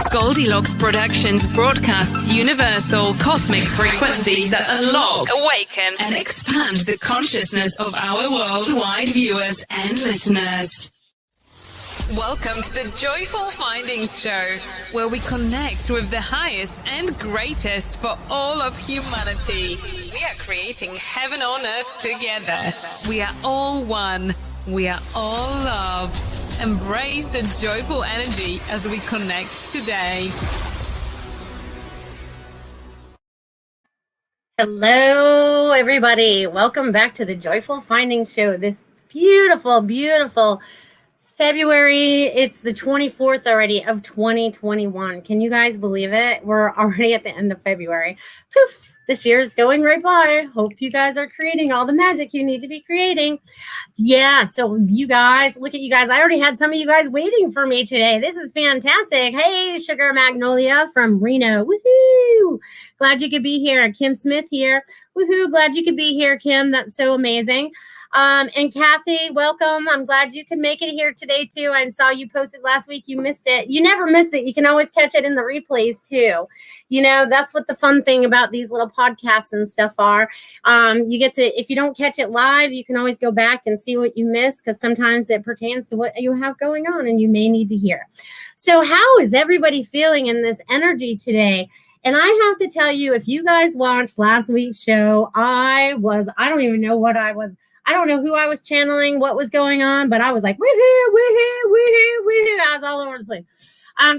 Goldylocks Productions broadcasts universal cosmic frequencies that unlock, awaken, and expand the consciousness of our worldwide viewers and listeners. Welcome to the Joyful Findings Show, where we connect with the highest and greatest for all of humanity. We are creating heaven on earth together. We are all one. We are all love. Embrace the joyful energy as we connect today. Hello, everybody. Welcome back to the Joyful Findings Show. This beautiful, beautiful February. It's the 24th already of 2021. Can you guys believe it? We're already at the end of February. Poof! This year is going right by. Hope you guys are creating all the magic you need to be creating. Yeah, so you guys, look at you guys. I already had some of you guys waiting for me today. This is fantastic. Hey, Sugar Magnolia from Reno. Woohoo! Glad you could be here. Kim Smith here. Woohoo! Glad you could be here, Kim. That's so amazing. And Kathy, welcome. I'm glad you could make it here today too. I saw you posted last week. You missed it. You never miss it. You can always catch it in the replays too. You know, that's what the fun thing about these little podcasts and stuff are. You get to, if you don't catch it live, you can always go back and see what you missed, because sometimes it pertains to what you have going on and you may need to hear. So how is everybody feeling in this energy today? And I have to tell you, if you guys watched last week's show, I don't even know what I was. I don't know who I was channeling, what was going on, but I was like, woohoo, woohoo, woohoo, woohoo. I was all over the place.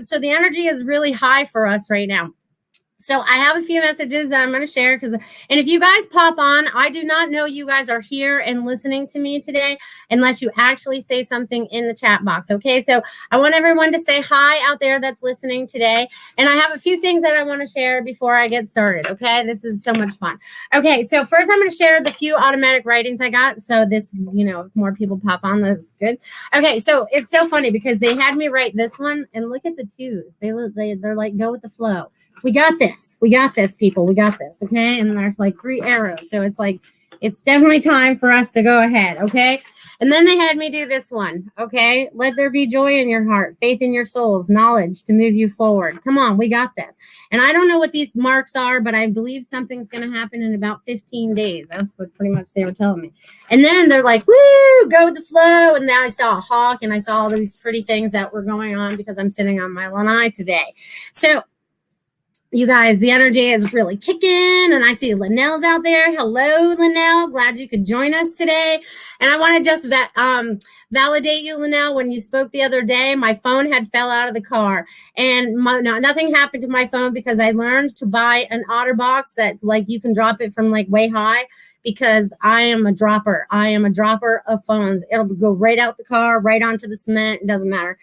So the energy is really high for us right now. So I have a few messages that I'm going to share, and if you guys pop on, I do not know you guys are here and listening to me today unless you actually say something in the chat box. Okay. So I want everyone to say hi out there that's listening today. And I have a few things that I want to share before I get started. Okay. This is so much fun. Okay. So first I'm going to share the few automatic writings I got. So this, if more people pop on, that's good. Okay. So it's so funny because they had me write this one, and look at the twos. They're like, go with the flow. We got this. We got this, people. We got this. Okay. And there's like 3 arrows. So it's like, it's definitely time for us to go ahead. Okay. And then they had me do this one. Okay. Let there be joy in your heart, faith in your souls, knowledge to move you forward. Come on. We got this. And I don't know what these marks are, but I believe something's going to happen in about 15 days. That's what pretty much they were telling me. And then they're like, woo, go with the flow. And now I saw a hawk and I saw all these pretty things that were going on because I'm sitting on my lanai today. So you guys, the energy is really kicking, and I see Linnell's out there. Hello, Linnell. Glad you could join us today. And I want to just validate you, Linnell. When you spoke the other day, my phone had fell out of the car, and nothing happened to my phone because I learned to buy an OtterBox that like you can drop it from like way high, because I am a dropper. I am a dropper of phones. It'll go right out the car, right onto the cement. It doesn't matter.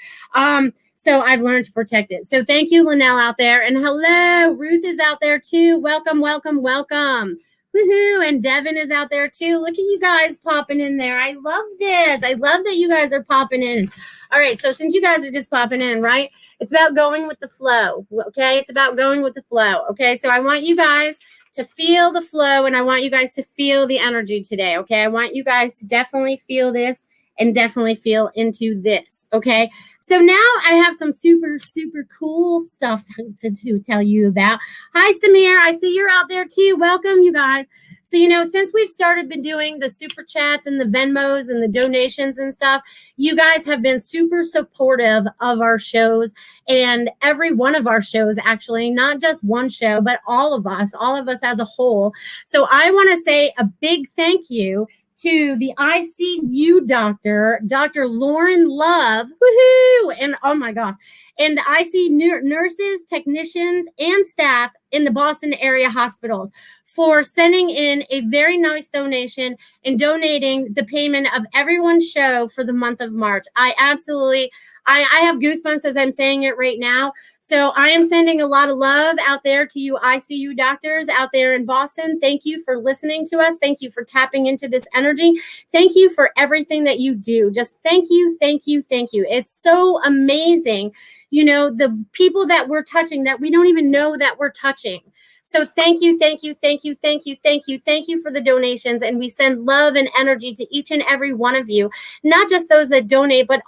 So I've learned to protect it. So thank you, Linnell, out there. And hello, Ruth is out there too. Welcome, welcome, welcome. Woohoo. And Devin is out there too. Look at you guys popping in there. I love this. I love that you guys are popping in. All right. So since you guys are just popping in, right? It's about going with the flow. Okay. It's about going with the flow. Okay. So I want you guys to feel the flow, and I want you guys to feel the energy today. Okay. I want you guys to definitely feel this and definitely feel into this. Okay. So now I have some super, super cool stuff to tell you about. Hi, Samir. I see you're out there too. Welcome, you guys. So, since we've been doing the super chats and the Venmos and the donations and stuff, you guys have been super supportive of our shows, and every one of our shows, actually, not just one show, but all of us as a whole. So I want to say a big thank you to the ICU doctor, Dr. Lauren Love, woohoo, and oh my gosh, and the ICU nurses, technicians, and staff in the Boston area hospitals for sending in a very nice donation and donating the payment of everyone's show for the month of March. I have goosebumps as I'm saying it right now. So I am sending a lot of love out there to you ICU doctors out there in Boston. Thank you for listening to us. Thank you for tapping into this energy. Thank you for everything that you do. Just thank you, thank you, thank you. It's so amazing the people that we're touching that we don't even know that we're touching. So thank you, thank you, thank you, thank you, thank you, thank you for the donations. And we send love and energy to each and every one of you, not just those that donate, but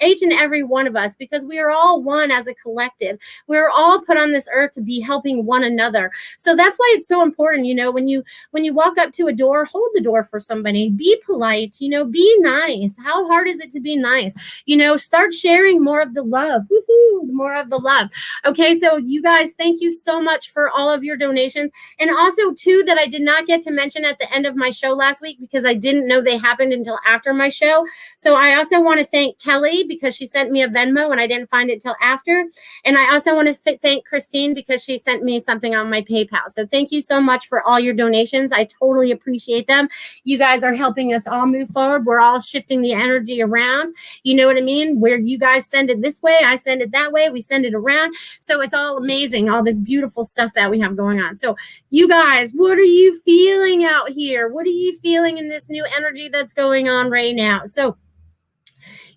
each and every one of us, because we are all one as a collective. We're all put on this earth to be helping one another. So that's why it's so important, when you walk up to a door, hold the door for somebody, be polite, be nice. How hard is it to be nice? Start sharing more of the love. Woohoo, more of the love. Okay, so you guys, thank you so much for all of your donations. And also, too, that I did not get to mention at the end of my show last week because I didn't know they happened until after my show. So I also want to thank Kelly because she sent me a Venmo and I didn't find it till after. And I also want to thank Christine because she sent me something on my PayPal. So thank you so much for all your donations. I totally appreciate them. You guys are helping us all move forward. We're all shifting the energy around. You know what I mean? Where you guys send it this way, I send it that way. We send it around. So it's all amazing, all this beautiful stuff that we have going on. So you guys, what are you feeling out here? What are you feeling in this new energy that's going on right now? So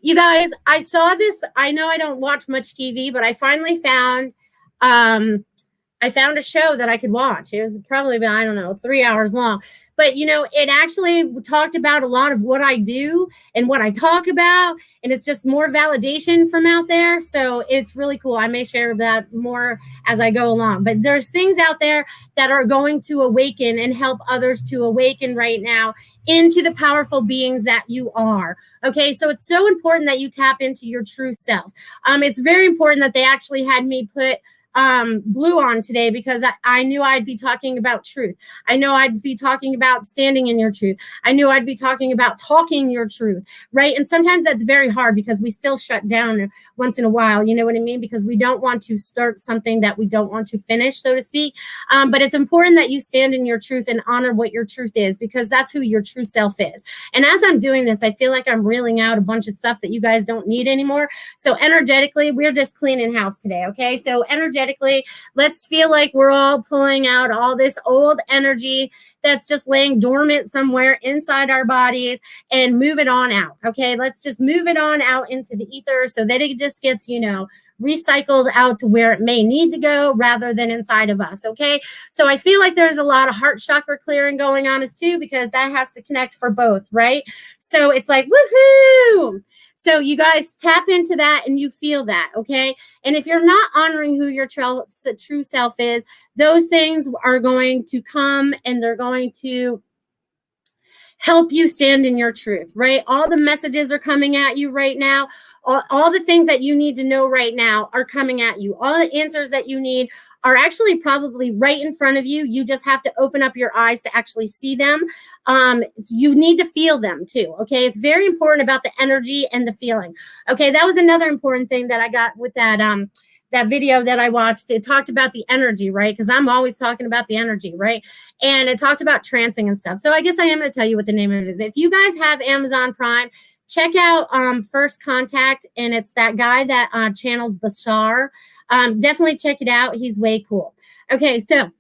you guys, I saw this. I know I don't watch much TV, but I finally found a show that I could watch. It was probably about, 3 hours long. But, it actually talked about a lot of what I do and what I talk about. And it's just more validation from out there. So it's really cool. I may share that more as I go along. But there's things out there that are going to awaken and help others to awaken right now into the powerful beings that you are. Okay, so it's so important that you tap into your true self. It's very important that they actually had me put blue on today because I knew I'd be talking about truth. I know I'd be talking about standing in your truth. I knew I'd be talking about talking your truth, right? And sometimes that's very hard because we still shut down once in a while, you know what I mean? Because we don't want to start something that we don't want to finish, so to speak. But it's important that you stand in your truth and honor what your truth is because that's who your true self is. And as I'm doing this, I feel like I'm reeling out a bunch of stuff that you guys don't need anymore. So energetically, we're just cleaning house today, okay? So energetically, let's feel like we're all pulling out all this old energy that's just laying dormant somewhere inside our bodies and move it on out. Okay, let's just move it on out into the ether so that it just gets, recycled out to where it may need to go rather than inside of us. Okay, so I feel like there's a lot of heart chakra clearing going on as too because that has to connect for both, right? So it's like woohoo. So you guys tap into that and you feel that, okay? And if you're not honoring who your true self is, those things are going to come and they're going to help you stand in your truth, right? All the messages are coming at you right now. All the things that you need to know right now are coming at you. All the answers that you need are actually probably right in front of you. You just have to open up your eyes to actually see them. You need to feel them too, okay? It's very important about the energy and the feeling. Okay, that was another important thing that I got with that video that I watched. It talked about the energy, right? Because I'm always talking about the energy, right? And it talked about trancing and stuff. So I guess I am going to tell you what the name of it is. If you guys have Amazon Prime, check out First Contact, and it's that guy that channels Bashar. Definitely check it out. He's way cool. Okay, so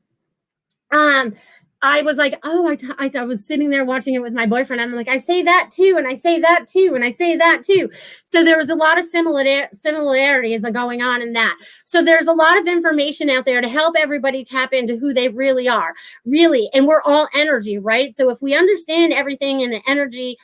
I was like, I was sitting there watching it with my boyfriend. I'm like, I say that too, and I say that too, and I say that too. So there was a lot of similarities going on in that. So there's a lot of information out there to help everybody tap into who they really are, really. And we're all energy, right? So if we understand everything in the energy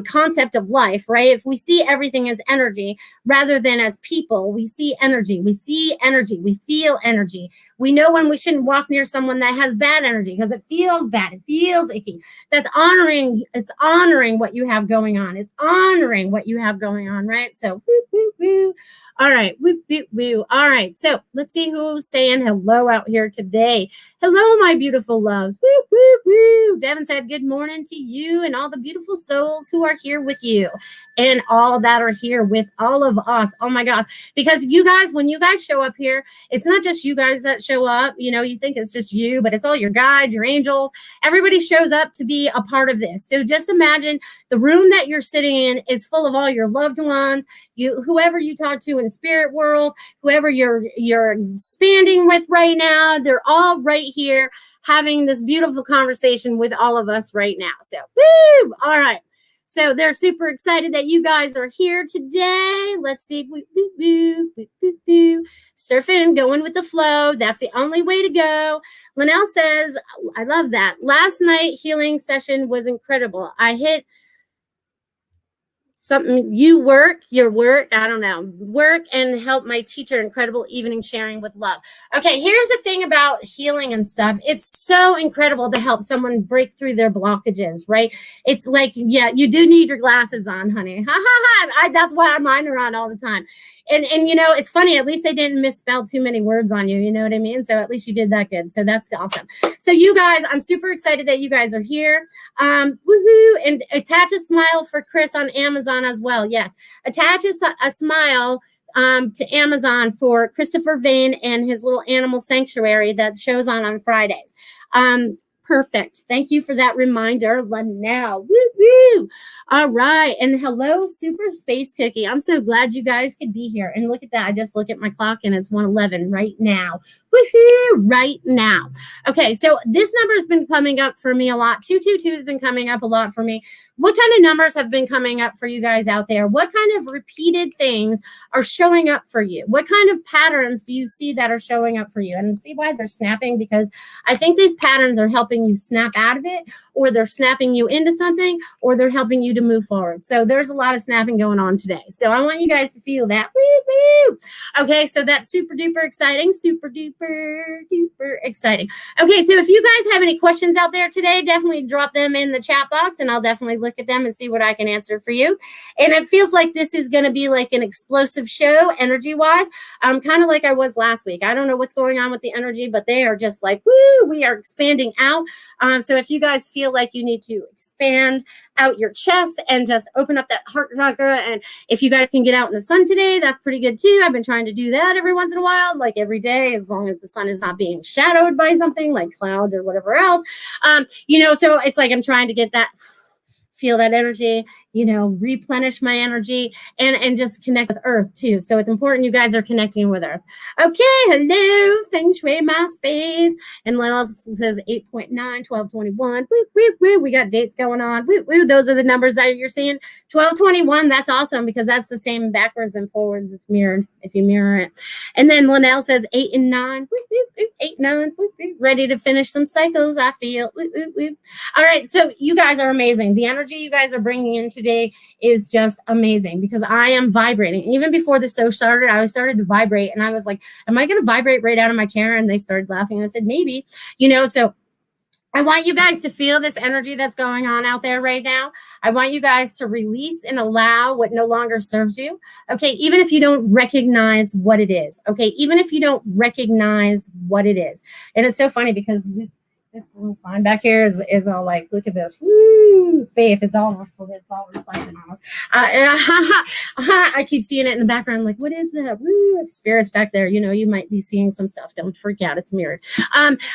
concept of life, right? If we see everything as energy rather than as people, we see energy, we feel energy. We know when we shouldn't walk near someone that has bad energy because it feels bad, it feels icky. It's honoring what you have going on. It's honoring what you have going on, right? So, woo, woo, woo. All right, woo, woo, woo. All right, so let's see who's saying hello out here today. Hello, my beautiful loves. Woo, woo, woo. Devin said good morning to you and all the beautiful souls who are here with you and all that are here with all of us. Oh my God. Because you guys, when you guys show up here, it's not just you guys that show up. You think it's just you, but it's all your guides, your angels. Everybody shows up to be a part of this. So just imagine the room that you're sitting in is full of all your loved ones, whoever you talk to in spirit world, whoever you're expanding with right now, they're all right here having this beautiful conversation with all of us right now. So, woo! All right. So they're super excited that you guys are here today. Let's see. surfing, going with the flow. That's the only way to go. Linnell says, I love that. Last night healing session was incredible. I hit something, your work, I don't know, work and help my teacher. Incredible evening sharing with love. Okay, here's the thing about healing and stuff. It's so incredible to help someone break through their blockages, right? It's like, yeah, you do need your glasses on, honey. Ha ha ha. That's why mine are on all the time. And you know, it's funny, at least they didn't misspell too many words on you, you know what I mean? So at least you did that good. So that's awesome. So you guys, I'm super excited that you guys are here. Woohoo! And attach a smile for Chris on Amazon as well. Yes, attach a smile to Amazon for Christopher Vane and his little animal sanctuary that shows on Fridays. Perfect. Thank you for that reminder, Linnell. Woo woo. All right. And hello, Super Space Cookie. I'm so glad you guys could be here. And look at that. I just look at my clock and it's 1:11 right now. Woohoo! Right now. Okay. So this number has been coming up for me a lot. 222 has been coming up a lot for me. What kind of numbers have been coming up for you guys out there? What kind of repeated things are showing up for you? What kind of patterns do you see that are showing up for you? And see why they're snapping? Because I think these patterns are helping you snap out of it, or they're snapping you into something, or they're helping you to move forward. So there's a lot of snapping going on today. So I want you guys to feel that. Woo, woo. Okay, so that's super duper exciting. Super duper duper exciting. Okay, so if you guys have any questions out there today, definitely drop them in the chat box and I'll definitely look at them and see what I can answer for you. And it feels like this is going to be like an explosive show energy-wise. Kind of like I was last week. I don't know what's going on with the energy, but they are just like, woo, we are expanding out. So if you guys feel like you need to expand out your chest and just open up that heart chakra, and if you guys can get out in the sun today, that's pretty good too. I've been trying to do that every once in a while, like every day, as long as the sun is not being shadowed by something like clouds or whatever else. You know, so it's like I'm trying to get that, feel that energy, you know, replenish my energy and just connect with Earth too. So it's important you guys are connecting with Earth. Okay, hello, Feng Shui My Space. And Lyle says 8.9, 1221. Woo, woo, woo. We got dates going on. Woo, woo. Those are the numbers that you're seeing. 1221, that's awesome because that's the same backwards and forwards. It's mirrored if you mirror it. And then Linnell says 8 and 9. Woo, woo, woo. 8, 9. Woo, woo. Ready to finish some cycles, I feel. Woo, woo, woo. All right, so you guys are amazing. The energy you guys are bringing in today is just amazing because I am vibrating. Even before the show started, I started to vibrate and I was like, am I going to vibrate right out of my chair? And they started laughing and I said, maybe, you know, so I want you guys to feel this energy that's going on out there right now. I want you guys to release and allow what no longer serves you. Okay, even if you don't recognize what it is. Okay, even if you don't recognize what it is. And it's so funny because this little sign back here is all like, look at this. Woo, faith. It's all reflecting on us. I keep seeing it in the background, like, what is that? Woo, spirits back there. You know, you might be seeing some stuff. Don't freak out. It's mirrored.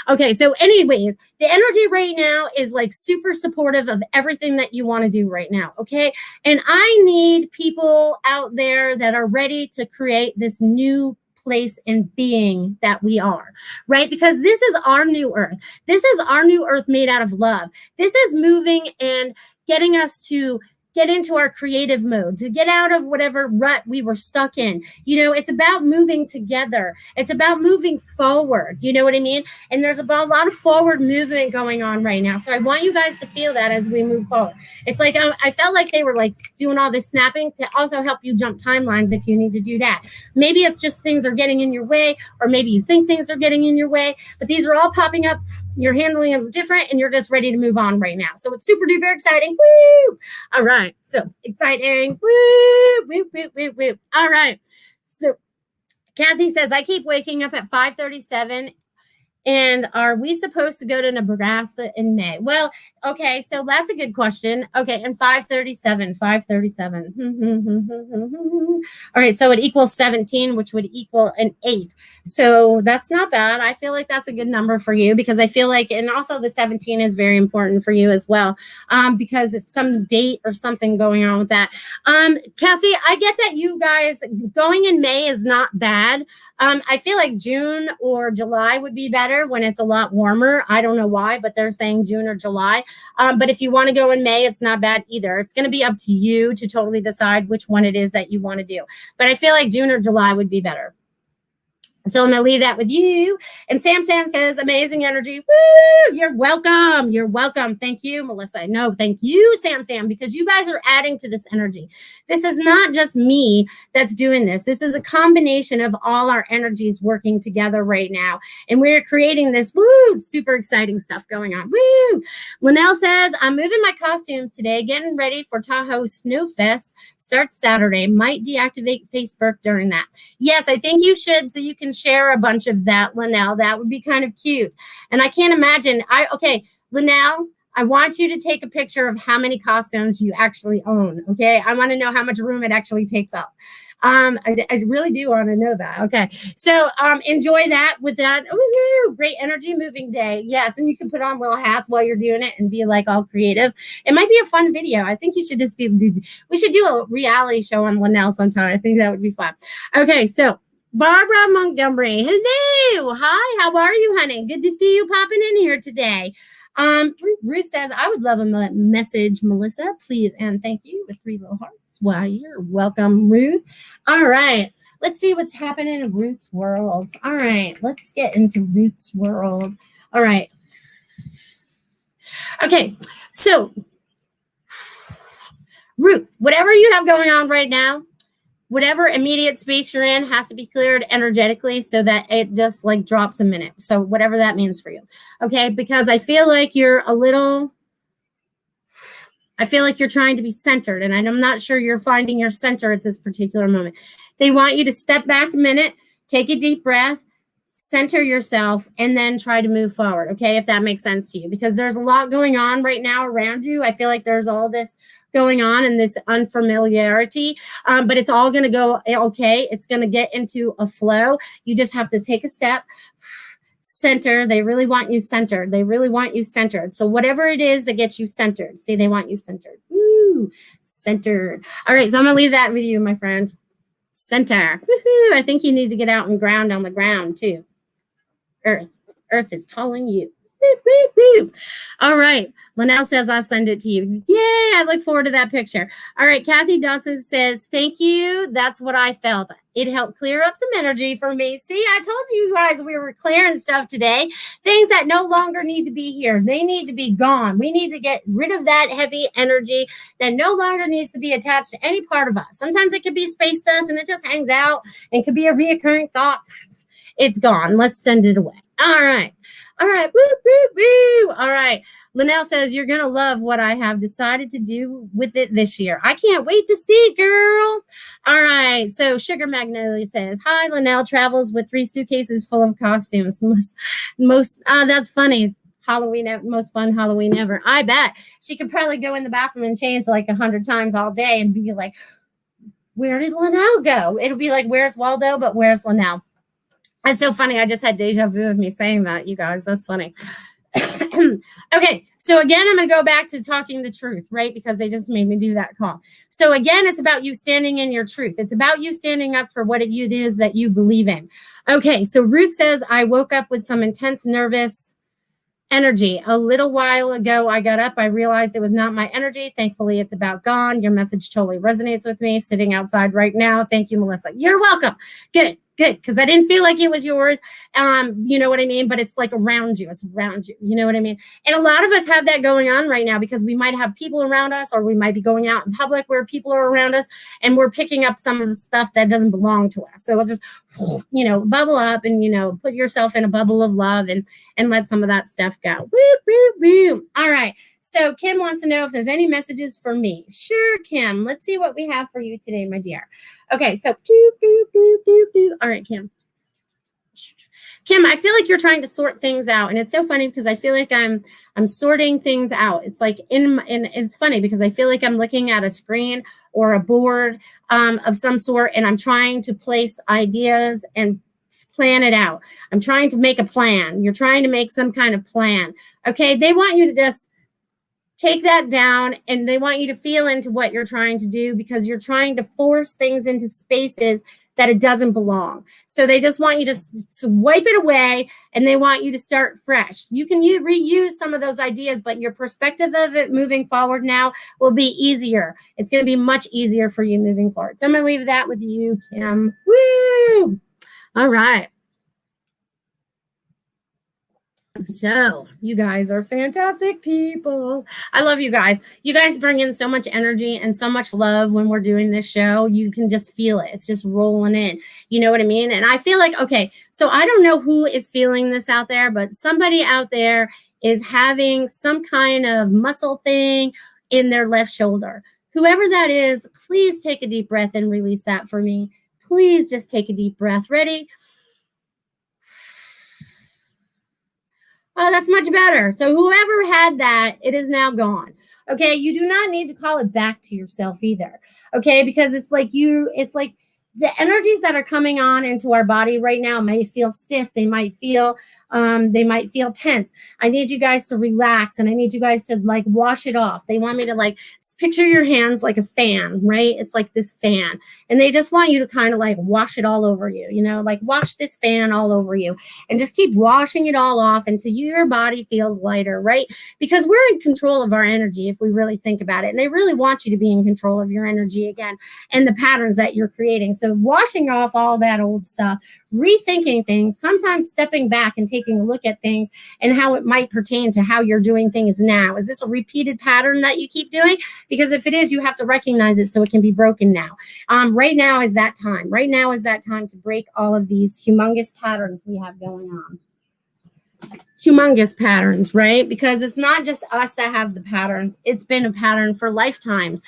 Okay, so anyways, the energy right now is like super supportive of everything that you want to do right now. Okay, and I need people out there that are ready to create this new place and being that we are, right? Because this is our new earth. This is our new earth made out of love. This is moving and getting us to get into our creative mode, to get out of whatever rut we were stuck in. You know, it's about moving together. It's about moving forward. You know what I mean? And there's about a lot of forward movement going on right now. So I want you guys to feel that as we move forward. It's like, I felt like they were like doing all this snapping to also help you jump timelines if you need to do that. Maybe it's just things are getting in your way, or maybe you think things are getting in your way, but these are all popping up. You're handling them different and you're just ready to move on right now. So it's super duper exciting. Woo! All right. So exciting. Woo, woo, woo, woo, woo. All right. So Kathy says, I keep waking up at 5:37. And are we supposed to go to Nebraska in May? Well, okay, so that's a good question. Okay, and 5:37. All right, so it equals 17, which would equal an 8. So that's not bad. I feel like that's a good number for you because I feel like, and also the 17 is very important for you as well, because it's some date or something going on with that. Kathy, I get that you guys going in May is not bad. I feel like June or July would be better when it's a lot warmer. I don't know why, but they're saying June or July. But if you want to go in May, it's not bad either. It's going to be up to you to totally decide which one it is that you want to do. But I feel like June or July would be better. So I'm going to leave that with you. And Sam says, amazing energy. Woo! You're welcome. You're welcome. Thank you, Melissa. No, thank you, Sam, because you guys are adding to this energy. This is not just me that's doing this. This is a combination of all our energies working together right now. And we're creating this, super exciting stuff going on. Woo! Linnell says, I'm moving my costumes today, getting ready for Tahoe Snowfest. Starts Saturday. Might deactivate Facebook during that. Yes, I think you should, so you can share a bunch of that, Linnell. That would be kind of cute. And I can't imagine. Linnell, I want you to take a picture of how many costumes you actually own. Okay, I want to know how much room it actually takes up. I really do want to know that. Okay, so enjoy that with that. Woo-hoo, great energy moving day. Yes, and you can put on little hats while you're doing it and be like all creative. It might be a fun video. I think you should we should do a reality show on Linnell sometime. I think that would be fun. Okay, so Barbara Montgomery. Hello. Hi, how are you, honey? Good to see you popping in here today. Ruth says, I would love a message, Melissa, please. And thank you with 3 little hearts. Wow, you're welcome, Ruth. All right. Let's see what's happening in Ruth's world. All right. Let's get into Ruth's world. All right. Okay. So, Ruth, whatever you have going on right now, whatever immediate space you're in has to be cleared energetically so that it just like drops a minute. So whatever that means for you. Okay. Because I feel like you're trying to be centered, and I'm not sure you're finding your center at this particular moment. They want you to step back a minute, take a deep breath, center yourself, and then try to move forward. Okay. If that makes sense to you, because there's a lot going on right now around you. I feel like there's all this going on and this unfamiliarity, but it's all going to go okay. It's going to get into a flow. You just have to take a step, center. They really want you centered. They really want you centered. So whatever it is that gets you centered, see, they want you centered. Woo, centered. All right, so I'm going to leave that with you, my friend. Center. Woo-hoo. I think you need to get out and ground on the ground too. Earth is calling you. Woo, woo, woo. All right. Linnell says, I'll send it to you. Yay, I look forward to that picture. All right, Kathy Dodson says, thank you. That's what I felt. It helped clear up some energy for me. See, I told you guys we were clearing stuff today. Things that no longer need to be here. They need to be gone. We need to get rid of that heavy energy that no longer needs to be attached to any part of us. Sometimes it could be space dust and it just hangs out and could be a reoccurring thought. It's gone. Let's send it away. All right. All right. Woo, woo, woo. All right. Linnell says, you're going to love what I have decided to do with it this year. I can't wait to see, girl. All right. So Sugar Magnolia says, hi, Linnell travels with 3 suitcases full of costumes. That's funny. Halloween, most fun Halloween ever. I bet she could probably go in the bathroom and change like 100 times all day and be like, where did Linnell go? It'll be like, where's Waldo? But where's Linnell? That's so funny. I just had deja vu of me saying that, you guys. That's funny. Okay, so again, I'm going to go back to talking the truth, right? Because they just made me do that call. So again, it's about you standing in your truth. It's about you standing up for what it is that you believe in. Okay, so Ruth says, I woke up with some intense nervous energy. A little while ago, I got up. I realized it was not my energy. Thankfully, it's about gone. Your message totally resonates with me. Sitting outside right now. Thank you, Melissa. You're welcome. Good. Because I didn't feel like it was yours. You know what I mean? But it's like around you. It's around you. You know what I mean? And a lot of us have that going on right now because we might have people around us, or we might be going out in public where people are around us and we're picking up some of the stuff that doesn't belong to us. So let's just, bubble up and, put yourself in a bubble of love and let some of that stuff go. Woo, woo, woo. All right. So Kim wants to know if there's any messages for me. Sure, Kim. Let's see what we have for you today, my dear. Okay, so all right, Kim. Kim, I feel like you're trying to sort things out, and it's so funny because I feel like I'm sorting things out. It's like it's funny because I feel like I'm looking at a screen or a board of some sort, and I'm trying to place ideas and plan it out. I'm trying to make a plan. You're trying to make some kind of plan. Okay, they want you to just take that down, and they want you to feel into what you're trying to do because you're trying to force things into spaces that it doesn't belong. So they just want you to wipe it away, and they want you to start fresh. You can reuse some of those ideas, but your perspective of it moving forward now will be easier. It's going to be much easier for you moving forward. So I'm going to leave that with you, Kim. Woo! All right. So you guys are fantastic people. I love you guys. You guys bring in so much energy and so much love when we're doing this show. You can just feel it. It's just rolling in. You know what I mean? And I feel like, okay, so I don't know who is feeling this out there, but somebody out there is having some kind of muscle thing in their left shoulder. Whoever that is, please take a deep breath and release that for me. Please just take a deep breath. Ready? Oh, that's much better. So whoever had that, it is now gone. Okay. You do not need to call it back to yourself either. Okay. Because it's like the energies that are coming on into our body right now may feel stiff. They might feel tense. I need you guys to relax and I need you guys to like wash it off. They want me to like picture your hands like a fan, right? It's like this fan. And they just want you to kind of like wash it all over you, like wash this fan all over you and just keep washing it all off until your body feels lighter, right? Because we're in control of our energy if we really think about it. And they really want you to be in control of your energy again and the patterns that you're creating. So washing off all that old stuff, rethinking things, sometimes stepping back and taking a look at things and how it might pertain to how you're doing things now. Is this a repeated pattern that you keep doing? Because if it is, you have to recognize it so it can be broken now. Right now is that time. Right now is that time to break all of these humongous patterns we have going on. Humongous patterns, right? Because it's not just us that have the patterns. It's been a pattern for lifetimes.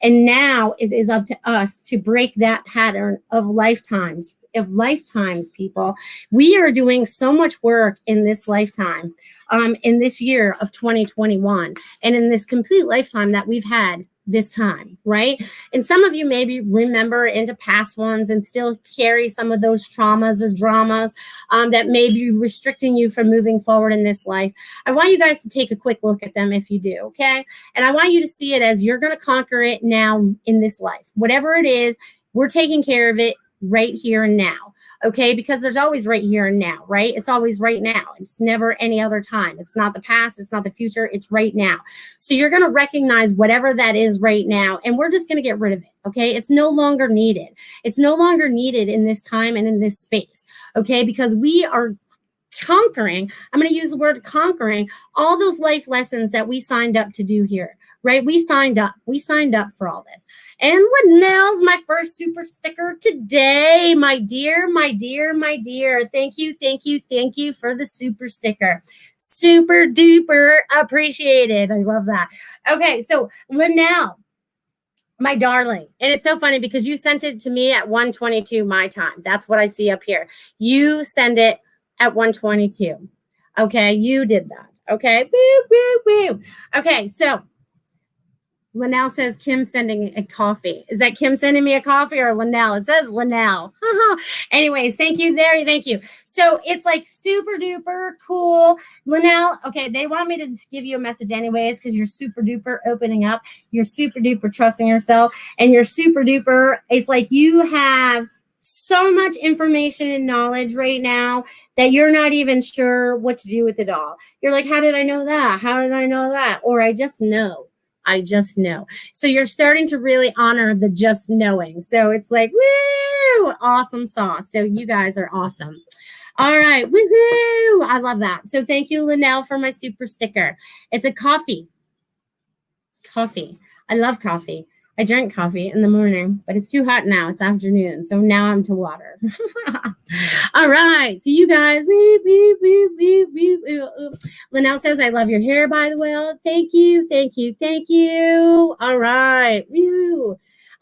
And now it is up to us to break that pattern of lifetimes, people. We are doing so much work in this lifetime, in this year of 2021, and in this complete lifetime that we've had this time, right? And some of you maybe remember into past ones and still carry some of those traumas or dramas that may be restricting you from moving forward in this life. I want you guys to take a quick look at them if you do, okay? And I want you to see it as you're going to conquer it now in this life. Whatever it is, we're taking care of it right here and now. Okay, because there's always right here and now, right? It's always right now. It's never any other time. It's not the past. It's not the future. It's right now. So you're going to recognize whatever that is right now, and we're just going to get rid of it. Okay, it's no longer needed. It's no longer needed in this time and in this space. Okay, because we are conquering. I'm going to use the word conquering all those life lessons that we signed up to do here. Right? We signed up for all this. And Linnell's my first super sticker today, my dear. Thank you for the super sticker. Super duper appreciated. I love that. Okay, so Linnell, my darling. And it's so funny because you sent it to me at 1:22 my time. That's what I see up here. You send it at 1:22. Okay, you did that. Okay, woo. Okay, so Linnell says Kim's sending a coffee. Is that Kim sending me a coffee or Linnell? It says Linnell. Anyways, thank you there. Thank you. So it's like super duper cool. Linnell, okay, they want me to just give you a message anyways because you're super duper opening up. You're super duper trusting yourself. And you're super duper, it's like you have so much information and knowledge right now that you're not even sure what to do with it all. You're like, how did I know that? How did I know that? Or I just know. So you're starting to really honor the just knowing. So it's like, woo, awesome sauce. So you guys are awesome. All right. Woohoo. I love that. So thank you, Linnell, for my super sticker. It's a coffee. I love coffee. I drink coffee in the morning, but it's too hot now. It's afternoon. So now I'm to water. All right. So you guys, Linnell says, I love your hair, by the way. Thank you. All right.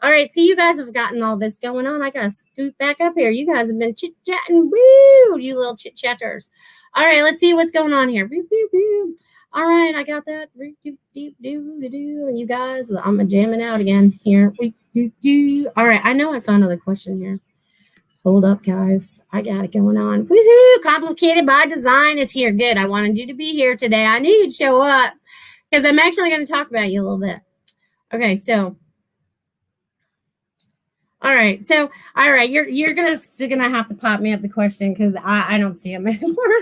All right. So you guys have gotten all this going on. I got to scoot back up here. You guys have been chit-chatting. Woo, you little chit-chatters. All right. Let's see what's going on here. All right, I got that. And you guys, I'm jamming out again here. All right, I know I saw another question here. Hold up, guys. I got it going on. Woohoo! Complicated by Design is here. Good. I wanted you to be here today. I knew you'd show up because I'm actually going to talk about you a little bit. Okay, so. All right, you're gonna have to pop me up the question because I don't see them anymore,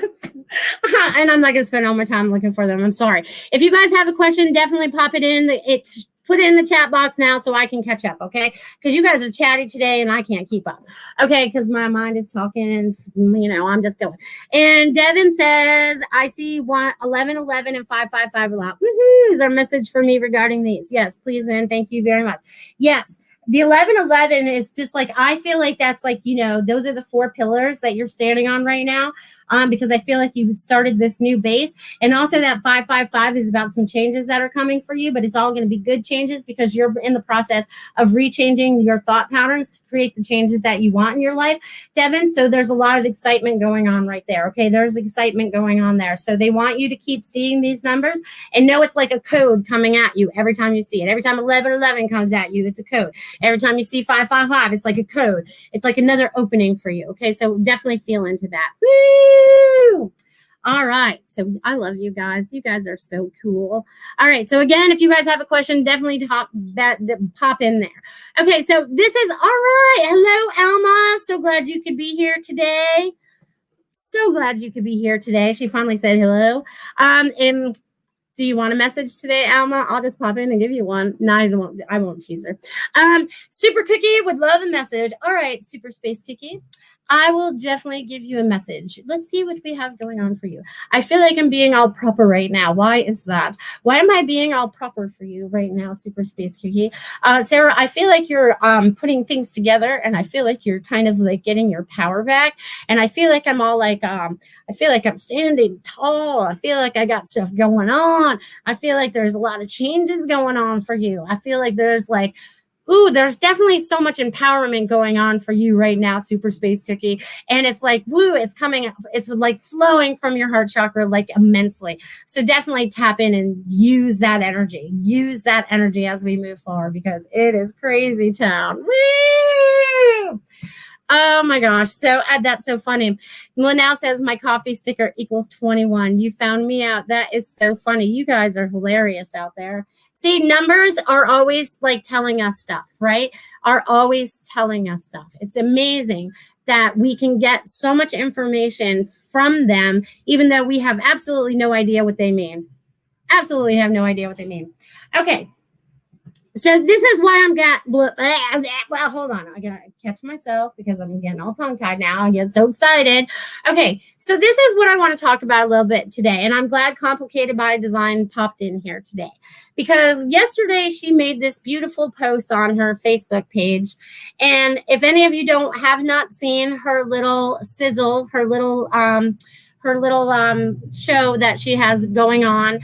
and I'm not gonna spend all my time looking for them. I'm sorry. If you guys have a question, definitely pop it in. It's put it in the chat box now so I can catch up, okay? Because you guys are chatty today and I can't keep up, okay? Because my mind is talking and, I'm just going. And Devin says, I see 1111 and 555 a lot. Woohoo! Is there a message for me regarding these? Yes, please, and thank you very much. Yes. The 1111 is just like, I feel like that's like, those are the 4 pillars that you're standing on right now. Because I feel like you started this new base. And also that 555 is about some changes that are coming for you, but it's all going to be good changes because you're in the process of rechanging your thought patterns to create the changes that you want in your life, Devin. So there's a lot of excitement going on right there. Okay. There's excitement going on there. So they want you to keep seeing these numbers and know it's like a code coming at you every time you see it. Every time 1111 comes at you, it's a code. Every time you see 555, it's like a code. It's like another opening for you. Okay. So definitely feel into that. Woo! All right. So I love you guys. You guys are so cool. All right. So again, if you guys have a question, definitely pop in there. Okay. So this is all right. Hello, Alma. So glad you could be here today. So glad you could be here today. She finally said hello. And do you want a message today, Alma? I'll just pop in and give you one. No, I won't tease her. Super Cookie would love a message. All right, Super Space Cookie. I will definitely give you a message. Let's see what we have going on for you. I feel like I'm being all proper right now. Why is that? Why am I being all proper for you right now, Super Space Cookie? Sarah, I feel like you're putting things together, and I feel like you're kind of like getting your power back. And I feel like I'm all like, I feel like I'm standing tall. I feel like I got stuff going on. I feel like there's a lot of changes going on for you. I feel like there's like, there's definitely so much empowerment going on for you right now, Super Space Cookie. And it's like, it's coming, it's like flowing from your heart chakra, like immensely. So definitely tap in and use that energy. Use that energy as we move forward because it is crazy town. Woo! Oh my gosh. So that's so funny. Linnell says my coffee sticker equals 21. You found me out. That is so funny. You guys are hilarious out there. See, numbers are always like telling us stuff, right? Are always telling us stuff. It's amazing that we can get so much information from them, even though we have absolutely no idea what they mean. Absolutely have no idea what they mean. Okay. So this is why well, hold on. I gotta catch myself because I'm getting all tongue-tied now. I get so excited. Okay, so this is what I want to talk about a little bit today. And I'm glad Complicated by Design popped in here today. Because yesterday she made this beautiful post on her Facebook page. And if any of you have not seen her little sizzle, her little show that she has going on.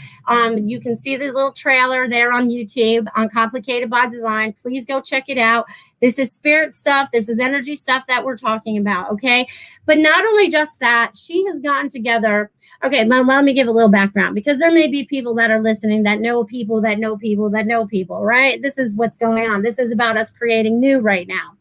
You can see the little trailer there on YouTube on Complicated by Design. Please go check it out. This is spirit stuff. This is energy stuff that we're talking about, okay? But not only just that, she has gotten together. Okay, let me give a little background because there may be people that are listening that know people that know people that know people, right? This is what's going on. This is about us creating new right now.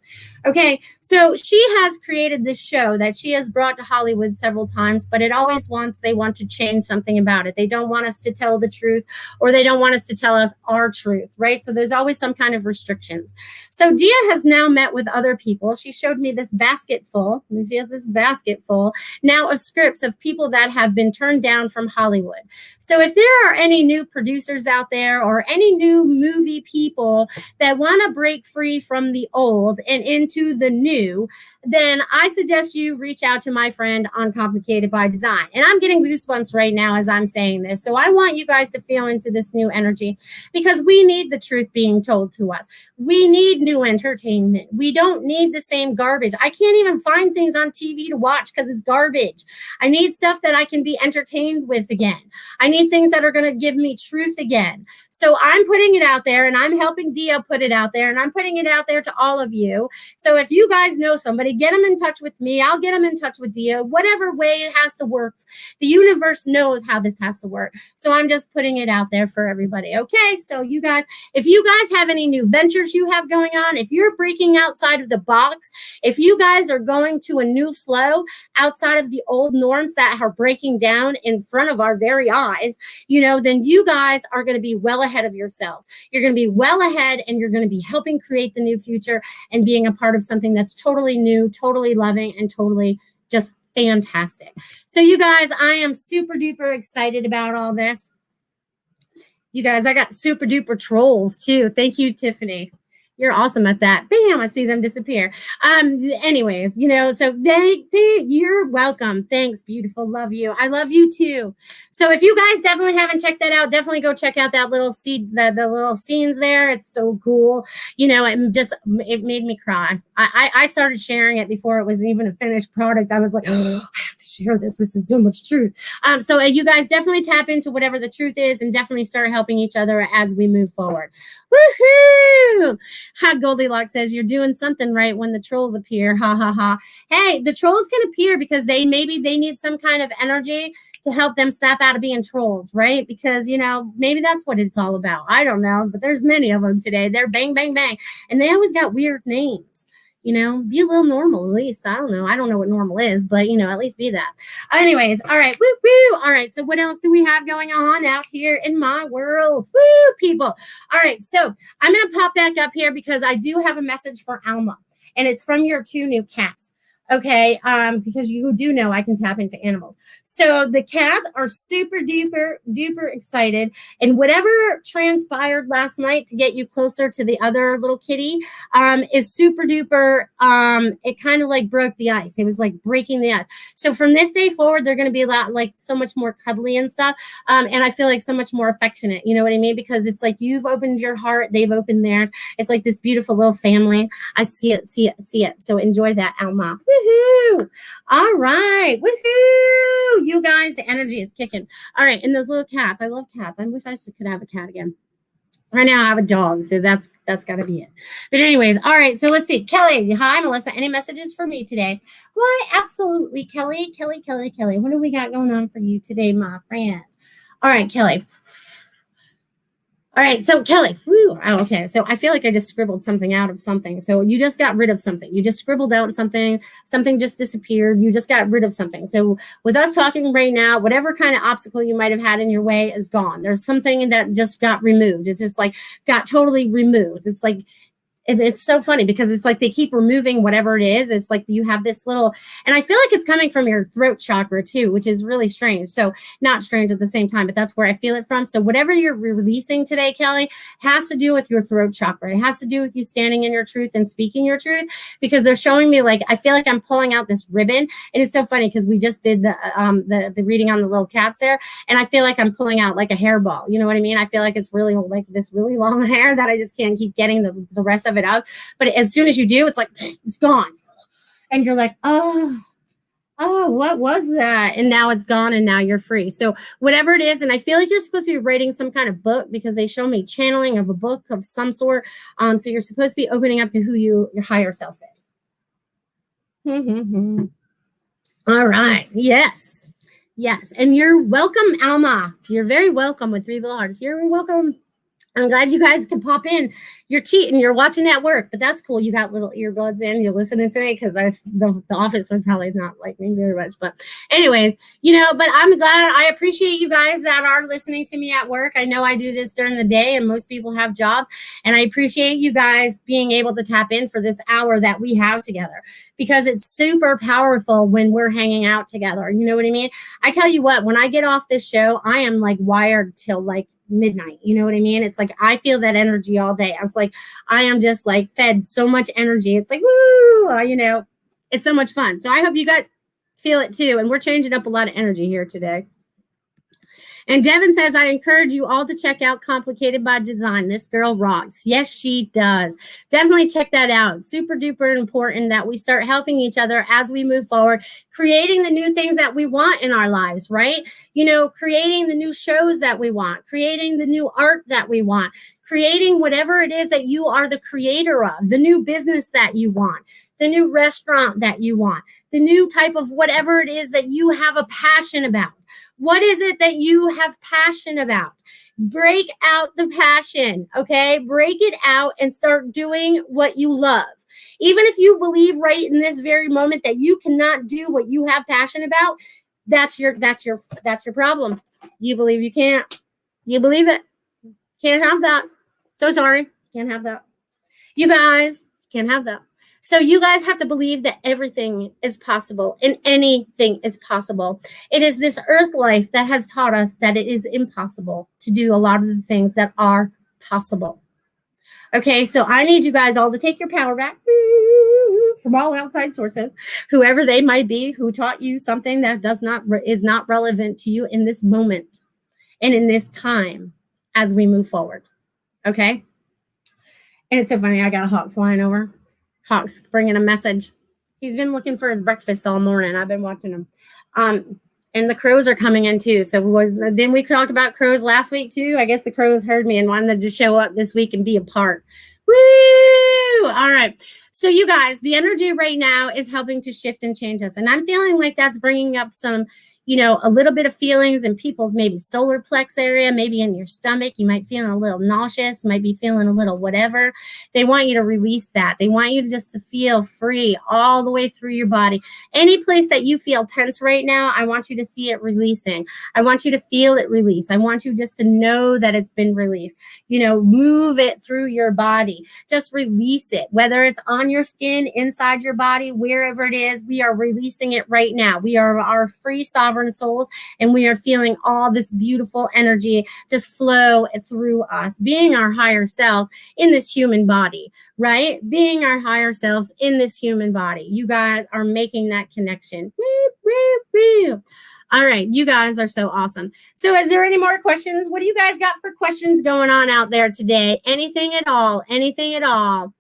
Okay, so she has created this show that she has brought to Hollywood several times, but they want to change something about it. They don't want us to tell the truth, or they don't want us to tell us our truth, right? So there's always some kind of restrictions. So Dia has now met with other people. She showed me this basket full. She has this basket full now of scripts of people that have been turned down from Hollywood. So if there are any new producers out there or any new movie people that want to break free from the old and into the new, then I suggest you reach out to my friend on Complicated by Design. And I'm getting goosebumps right now as I'm saying this. So I want you guys to feel into this new energy because we need the truth being told to us. We need new entertainment. We don't need the same garbage. I can't even find things on TV to watch because it's garbage. I need stuff that I can be entertained with again. I need things that are going to give me truth again. So I'm putting it out there and I'm helping Dia put it out there and I'm putting it out there to all of you. So if you guys know somebody, get them in touch with me. I'll get them in touch with Dia. Whatever way it has to work. The universe knows how this has to work. So I'm just putting it out there for everybody. Okay, so you guys, if you guys have any new ventures you have going on, if you're breaking outside of the box, if you guys are going to a new flow outside of the old norms that are breaking down in front of our very eyes, then you guys are going to be well ahead of yourselves. You're going to be well ahead and you're going to be helping create the new future and being a part of something that's totally new, totally loving, and totally just fantastic. So you guys, I am super duper excited about all this. You guys, I got super duper trolls too. Thank you, Tiffany. You're awesome at that. Bam, I see them disappear. Anyways, so you're welcome. Thanks, beautiful. Love you. I love you too. So if you guys definitely haven't checked that out, definitely go check out that little the little scenes there. It's so cool. It made me cry. I started sharing it before it was even a finished product. I was like, oh, I have to share this. This is so much truth. So you guys definitely tap into whatever the truth is and definitely start helping each other as we move forward. Woohoo! Goldylocks says you're doing something right when the trolls appear. Ha ha ha. Hey, the trolls can appear because they need some kind of energy to help them snap out of being trolls, right? Because maybe that's what it's all about. I don't know, but there's many of them today. They're bang bang bang, and they always got weird names. Be a little normal at least. I don't know what normal is, but at least be that. Anyways, all right, woo woo. All right, so what else do we have going on out here in my world? Woo, people. All right, so I'm gonna pop back up here because I do have a message for Alma, and it's from your 2 new cats. Okay, because you do know I can tap into animals. So the cats are super duper excited, and whatever transpired last night to get you closer to the other little kitty is super duper. It kind of like broke the ice. It was like breaking the ice. So from this day forward, they're going to be a lot like so much more cuddly and stuff, and I feel like so much more affectionate. You know what I mean? Because it's like you've opened your heart, they've opened theirs. It's like this beautiful little family. I see it. So enjoy that, Alma. Woohoo! All right. Woohoo! You guys, the energy is kicking. All right. And those little cats. I love cats. I wish I could have a cat again. Right now I have a dog, so that's got to be it. But anyways, all right. So let's see. Kelly. Hi, Melissa. Any messages for me today? Why, absolutely, Kelly. Kelly. What do we got going on for you today, my friend? All right, Kelly. All right, so Kelly, okay. So I feel like I just scribbled something out of something. So you just got rid of something. You just scribbled out something just disappeared. You just got rid of something. So with us talking right now, whatever kind of obstacle you might have had in your way is gone. There's something that just got removed. It's just like got totally removed. It's like, it's so funny because it's like they keep removing whatever it is. It's like you have this little, and I feel like it's coming from your throat chakra too, which is really strange. So not strange at the same time, but that's where I feel it from. So whatever you're releasing today, Kelly, has to do with your throat chakra. It has to do with you standing in your truth and speaking your truth, because they're showing me like, I feel like I'm pulling out this ribbon, and it's so funny because we just did the reading on the little cats there, and I feel like I'm pulling out like a hairball. You know what I mean? I feel like it's really like this really long hair that I just can't keep getting the rest of it out. But as soon as you do, it's like it's gone, and you're like, oh, what was that? And now it's gone, and now you're free. So whatever it is, and I feel like you're supposed to be writing some kind of book, because they show me channeling of a book of some sort. So you're supposed to be opening up to who your higher self is. All right. Yes. And you're welcome, Alma. You're very welcome with 3 little hearts. You're welcome. I'm glad you guys can pop in. You're cheating. You're watching at work, but that's cool. You got little earbuds in. You're listening to me, because the office would probably not like me very much. But anyways, but I'm glad. I appreciate you guys that are listening to me at work. I know I do this during the day, and most people have jobs. And I appreciate you guys being able to tap in for this hour that we have together, because it's super powerful when we're hanging out together. You know what I mean? I tell you what, when I get off this show, I am like wired till like midnight. You know what I mean? It's like I feel that energy all day. I was like, I am just like fed so much energy. It's like, woo, it's so much fun. So I hope you guys feel it too. And we're changing up a lot of energy here today. And Devin says, I encourage you all to check out Complicated by Design. This girl rocks. Yes, she does. Definitely check that out. Super duper important that we start helping each other as we move forward, creating the new things that we want in our lives, right? Creating the new shows that we want, creating the new art that we want, creating whatever it is that you are the creator of, the new business that you want, the new restaurant that you want, the new type of whatever it is that you have a passion about. What is it that you have passion about? Break out the passion, okay? Break it out and start doing what you love. Even if you believe right in this very moment that you cannot do what you have passion about, that's your problem. You believe you can't. You believe it. Can't have that. So sorry. Can't have that. You guys can't have that. So you guys have to believe that everything is possible and anything is possible. It is this earth life that has taught us that it is impossible to do a lot of the things that are possible. Okay, so I need you guys all to take your power back from all outside sources, whoever they might be, who taught you something that is not relevant to you in this moment and in this time as we move forward. Okay? And it's so funny, I got a hawk flying over. Hawk's bringing a message. He's been looking for his breakfast all morning. I've been watching him. And the crows are coming in too. So then we talked about crows last week too. I guess the crows heard me and wanted to show up this week and be a part. Woo! All right. So you guys, the energy right now is helping to shift and change us. And I'm feeling like that's bringing up some, a little bit of feelings in people's maybe solar plex area, maybe in your stomach. You might feel a little nauseous, might be feeling a little whatever. They want you to release that. They want you to just to feel free all the way through your body. Any place that you feel tense right now, I want you to see it releasing. I want you to feel it release. I want you just to know that it's been released. Move it through your body. Just release it. Whether it's on your skin, inside your body, wherever it is, we are releasing it right now. We are our free sovereign souls, and we are feeling all this beautiful energy just flow through us, being our higher selves in this human body, right? Being our higher selves in this human body. You guys are making that connection. Woo, woo, woo. All right, you guys are so awesome. So is there any more questions? What do you guys got for questions going on out there today? Anything at all? Anything at all?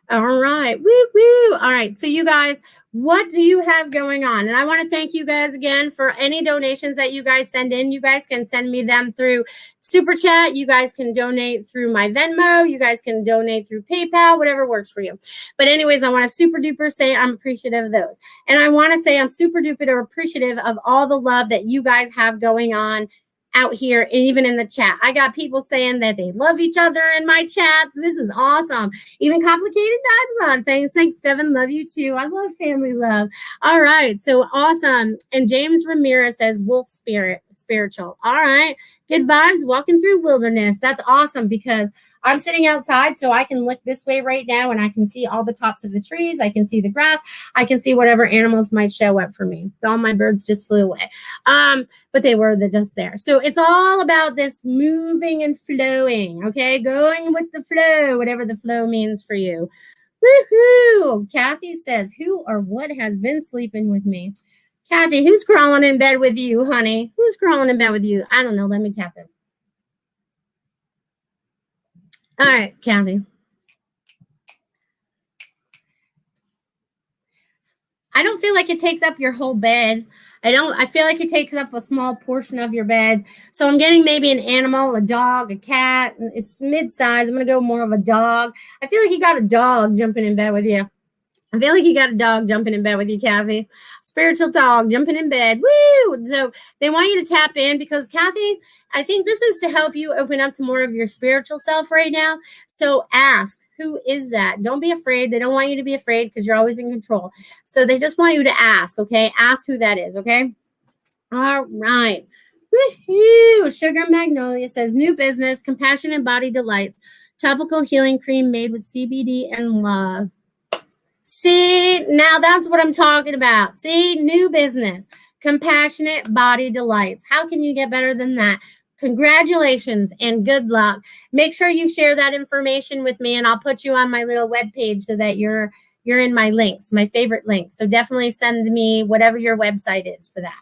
All right. Woo, woo. All right. So you guys, what do you have going on? And I want to thank you guys again for any donations that you guys send in. You guys can send me them through Super Chat. You guys can donate through my Venmo. You guys can donate through PayPal, whatever works for you. But anyways, I want to super duper say I'm appreciative of those. And I want to say I'm super duper appreciative of all the love that you guys have going on out here, and even in the chat. I got people saying that they love each other in my chats. This is awesome. Even Complicated Dogs on things. Thanks, Seven. Love you too. I love family love. All right. So awesome. And James Ramirez says wolf spiritual. All right. Good vibes walking through wilderness. That's awesome because I'm sitting outside, so I can look this way right now and I can see all the tops of the trees. I can see the grass. I can see whatever animals might show up for me. All my birds just flew away. But they were just there. So it's all about this moving and flowing, okay? Going with the flow, whatever the flow means for you. Woohoo! Kathy says, who or what has been sleeping with me? Kathy, who's crawling in bed with you, honey? Who's crawling in bed with you? I don't know. Let me tap it. All right, Kathy. I don't feel like it takes up your whole bed. I feel like it takes up a small portion of your bed. So I'm getting maybe an animal, a dog, a cat. It's mid-size. I'm going to go more of a dog. I feel like you got a dog jumping in bed with you. I feel like you got a dog jumping in bed with you, Kathy. Spiritual dog jumping in bed. Woo! So they want you to tap in because, Kathy, I think this is to help you open up to more of your spiritual self right now. So ask, who is that? Don't be afraid. They don't want you to be afraid because you're always in control. So they just want you to ask, okay? Ask who that is, okay? All right. Woo-hoo! Sugar Magnolia says, new business, Compassionate Body Delights, topical healing cream made with CBD and love. See, now that's what I'm talking about. See, new business, Compassionate Body Delights. How can you get better than that? Congratulations and good luck. Make sure you share that information with me, and I'll put you on my little webpage so that you're in my links, my favorite links. So definitely send me whatever your website is for that.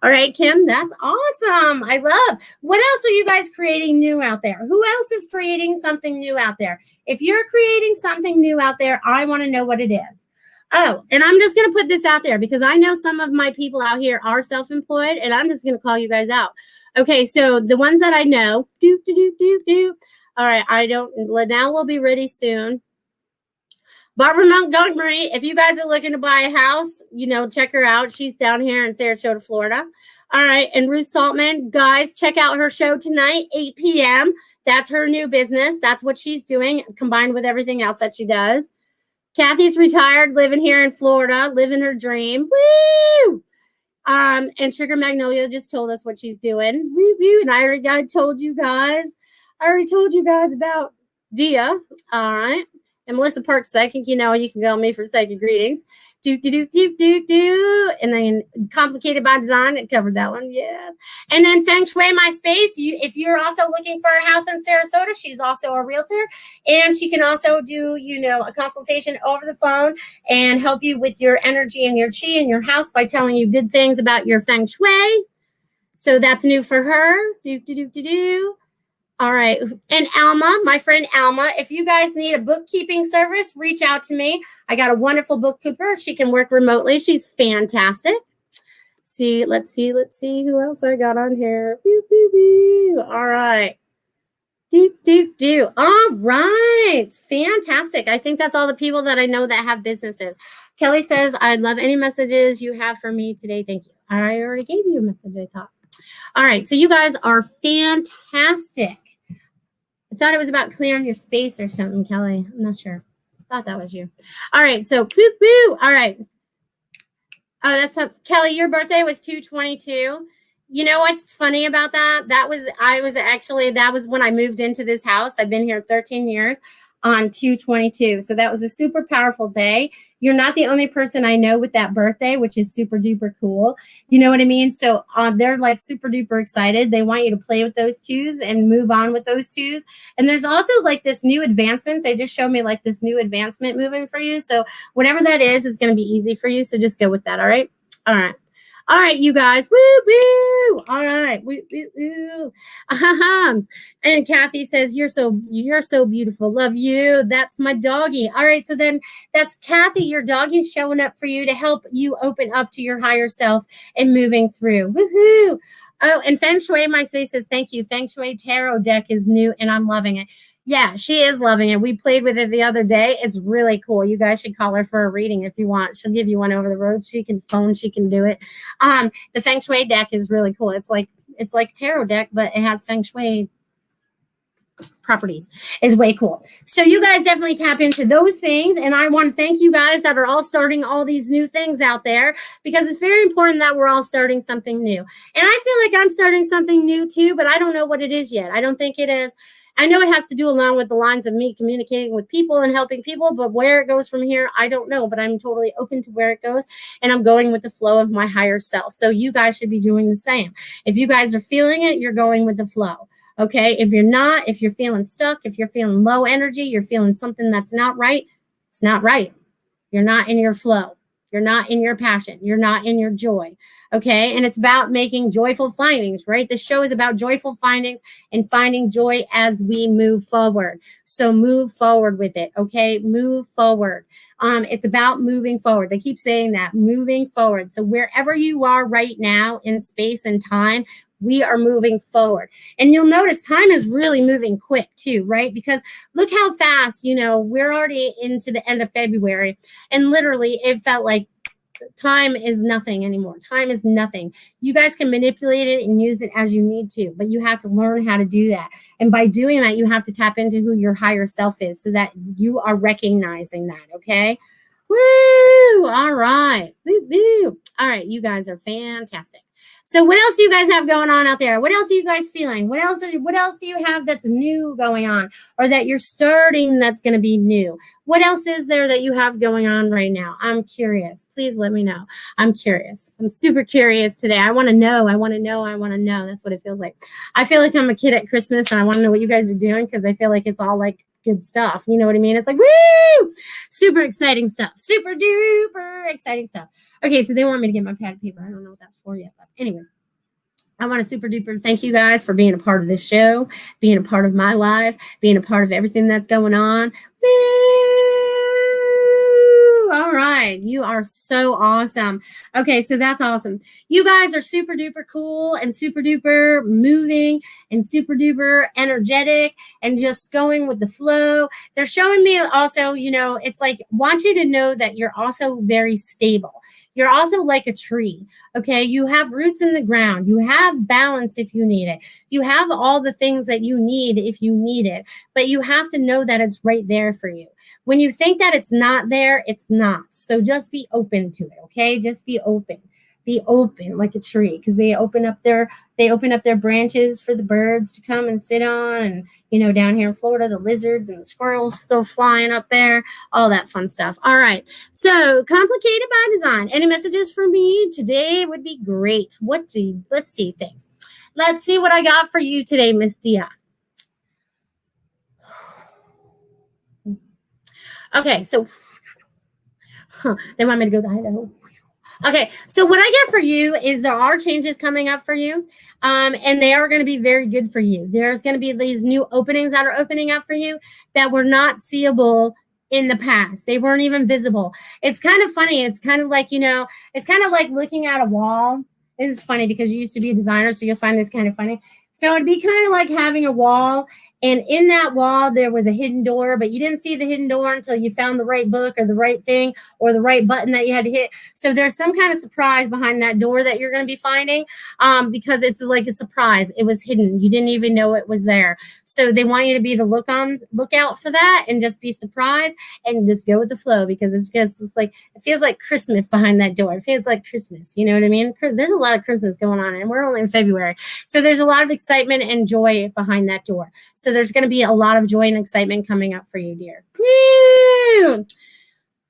All right, Kim, that's awesome. I love. What else are you guys creating new out there? Who else is creating something new out there? If you're creating something new out there, I want to know what it is. Oh, and I'm just going to put this out there because I know some of my people out here are self-employed, and I'm just going to call you guys out. Okay, so the ones that I know, all right, Linnell will be ready soon. Barbara Montgomery, if you guys are looking to buy a house, check her out. She's down here in Sarasota, Florida. All right. And Ruth Saltman, guys, check out her show tonight, 8 p.m. That's her new business. That's what she's doing, combined with everything else that she does. Kathy's retired, living here in Florida, living her dream. Woo! And Sugar Magnolia just told us what she's doing. Woo, woo. And I already told you guys about Dia. All right. And Melissa Park Psychic, you know, you can call me for psychic readings. Do. And then Complicated by Design, I covered that one, yes. And then Feng Shui My Space, if you're also looking for a house in Sarasota, she's also a realtor. And she can also do, you know, a consultation over the phone and help you with your energy and your chi in your house by telling you good things about your Feng Shui. So that's new for her. Do. All right. And Alma, my friend Alma, if you guys need a bookkeeping service, reach out to me. I got a wonderful bookkeeper. She can work remotely. She's fantastic. Let's see who else I got on here. All right. Do. All right. Fantastic. I think that's all the people that I know that have businesses. Kelly says, I'd love any messages you have for me today. Thank you. I already gave you a message, I thought. All right. So you guys are fantastic. I thought it was about clearing your space or something, Kelly. I'm not sure. I thought that was you. All right. So, All right. Oh, that's up. Kelly, your birthday was 2/22. You know what's funny about that? That was when I moved into this house. I've been here 13 years on 2/22. So that was a super powerful day. You're not the only person I know with that birthday, which is super duper cool. You know what I mean? So they're like super duper excited. They want you to play with those twos and move on with those twos. And there's also like this new advancement. They just showed me like this new advancement moving for you. So whatever that is going to be easy for you. So just go with that. All right. All right. All right, you guys. Woo. All right. Woo. And Kathy says, you're so beautiful. Love you. That's my doggy. All right. So then that's Kathy. Your doggy's showing up for you to help you open up to your higher self and moving through. Woohoo. Oh, and Feng Shui My Space says, thank you. Feng Shui Tarot deck is new and I'm loving it. Yeah, she is loving it. We played with it the other day. It's really cool. You guys should call her for a reading if you want. She'll give you one over the road. She can do it. The Feng Shui deck is really cool. It's like a tarot deck, but it has Feng Shui properties. Is way cool. So you guys definitely tap into those things. And I want to thank you guys that are all starting all these new things out there, because it's very important that we're all starting something new. And I feel like I'm starting something new too, but I don't know what it is yet. I don't think it is. I know it has to do along with the lines of me communicating with people and helping people, but where it goes from here, I don't know, but I'm totally open to where it goes, and I'm going with the flow of my higher self. So you guys should be doing the same. If you guys are feeling it, you're going with the flow. Okay. If you're not, if you're feeling stuck, if you're feeling low energy, you're feeling something that's not right, it's not right. You're not in your flow. You're not in your passion. You're not in your joy. Okay. And it's about making joyful findings, right? The show is about joyful findings and finding joy as we move forward. So move forward with it. Okay. Move forward. It's about moving forward. They keep saying that, moving forward. So wherever you are right now in space and time, we are moving forward. And you'll notice time is really moving quick too, right? Because look how fast, we're already into the end of February, and literally it felt like time is nothing anymore. Time is nothing. You guys can manipulate it and use it as you need to, but you have to learn how to do that. And by doing that, you have to tap into who your higher self is so that you are recognizing that. Okay. Woo! All right. Woo! All right. You guys are fantastic. So what else do you guys have going on out there? What else are you guys feeling? What else do you have that's new going on, or that you're starting that's going to be new? What else is there that you have going on right now? I'm curious. Please let me know. I'm curious. I'm super curious today. I want to know. That's what it feels like. I feel like I'm a kid at Christmas and I want to know what you guys are doing, because I feel like it's all like good stuff. You know what I mean? It's like, woo! Super exciting stuff. Super duper exciting stuff. Okay, so they want me to get my pad of paper. I don't know what that's for yet. But anyways, I want to super duper thank you guys for being a part of this show, being a part of my life, being a part of everything that's going on. Woo! All right. You are so awesome. Okay, so that's awesome. You guys are super duper cool and super duper moving and super duper energetic and just going with the flow. They're showing me also, it's like, want you to know that you're also very stable. You're also like a tree, okay? You have roots in the ground. You have balance if you need it. You have all the things that you need if you need it, but you have to know that it's right there for you. When you think that it's not there, it's not. So just be open to it, okay? Just be open. be open like a tree, because they open up their branches for the birds to come and sit on. And down here in Florida, the lizards and the squirrels go flying up there, all that fun stuff. All right, so complicated by design. Any messages for me today would be great. Let's see things. Let's see what I got for you today, Miss Dia. Okay, so they want me to go to Idaho. Okay, so what I get for you is there are changes coming up for you, and they are going to be very good for you. There's going to be these new openings that are opening up for you that were not seeable in the past. They weren't even visible. It's kind of funny. It's kind of like, it's kind of like looking at a wall. It's funny because you used to be a designer, so you'll find this kind of funny. So it'd be kind of like having a wall, and in that wall, there was a hidden door, but you didn't see the hidden door until you found the right book or the right thing or the right button that you had to hit. So there's some kind of surprise behind that door that you're going to be finding, because it's like a surprise. It was hidden. You didn't even know it was there. So they want you to be the lookout for that and just be surprised and just go with the flow, because it's like, it feels like Christmas behind that door. It feels like Christmas. You know what I mean? There's a lot of Christmas going on, and we're only in February. So there's a lot of excitement and joy behind that door. So there's going to be a lot of joy and excitement coming up for you, dear. Woo!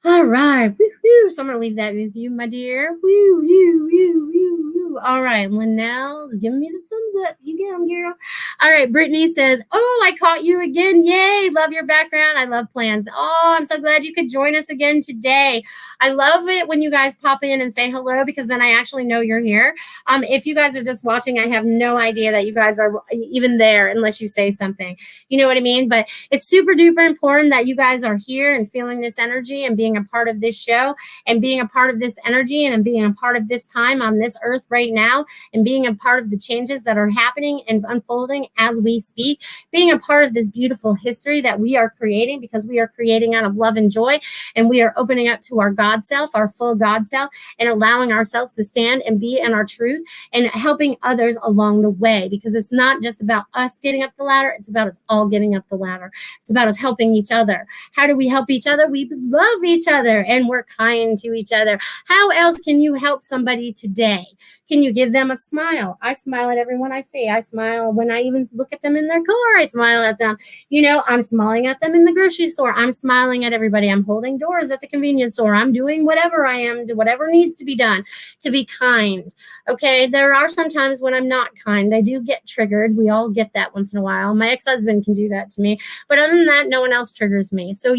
All right. Woo-hoo. So I'm going to leave that with you, my dear. Woo, woo, woo, woo, woo. All right. Linnell's giving me the thumbs up. You get them, girl. All right. Brittany says, oh, I caught you again. Yay. Love your background. I love plans. Oh, I'm so glad you could join us again today. I love it when you guys pop in and say hello, because then I actually know you're here. If you guys are just watching, I have no idea that you guys are even there unless you say something. You know what I mean? But it's super duper important that you guys are here and feeling this energy and being a part of this show and being a part of this energy and being a part of this time on this earth right now, and being a part of the changes that are happening and unfolding as we speak, being a part of this beautiful history that we are creating, because we are creating out of love and joy, and we are opening up to our God self, our full God self, and allowing ourselves to stand and be in our truth and helping others along the way, because it's not just about us getting up the ladder, it's about us all getting up the ladder. It's about us helping each other. How do we help each other? We love each other and we're kind to each other. How else can you help somebody today? Can you give them a smile? I smile at everyone I see. I smile when I even look at them in their car. I smile at them. I'm smiling at them in the grocery store. I'm smiling at everybody. I'm holding doors at the convenience store. I'm doing whatever I am, whatever needs to be done to be kind. Okay, there are some times when I'm not kind. I do get triggered. We all get that once in a while. My ex-husband can do that to me. But other than that, no one else triggers me. So,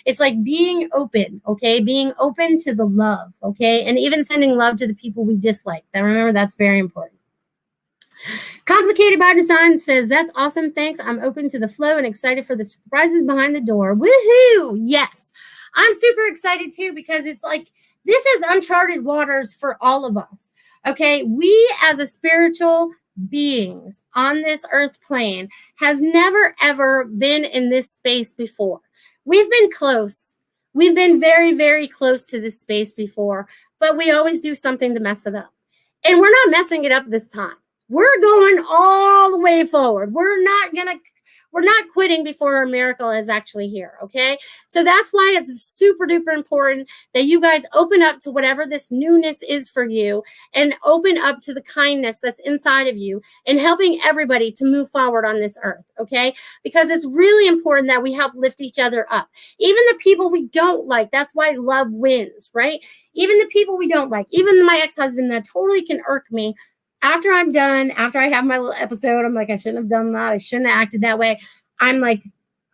it's like being open, okay? Being open to the love, okay? And even sending love to the people we dislike. Remember, that's very important. Complicated by Design says, that's awesome. Thanks. I'm open to the flow and excited for the surprises behind the door. Woohoo! Yes. I'm super excited too, because it's like, this is uncharted waters for all of us. Okay. We as a spiritual beings on this earth plane have never, ever been in this space before. We've been close. We've been very, very close to this space before, but we always do something to mess it up. And we're not messing it up this time. We're going all the way forward. We're not quitting before our miracle is actually here, okay? So that's why it's super duper important that you guys open up to whatever this newness is for you, and open up to the kindness that's inside of you and helping everybody to move forward on this earth, okay? Because it's really important that we help lift each other up. Even the people we don't like, that's why love wins, right? Even the people we don't like, even my ex-husband that totally can irk me, after I'm done, after I have my little episode, I'm like, I shouldn't have done that. I shouldn't have acted that way. I'm like,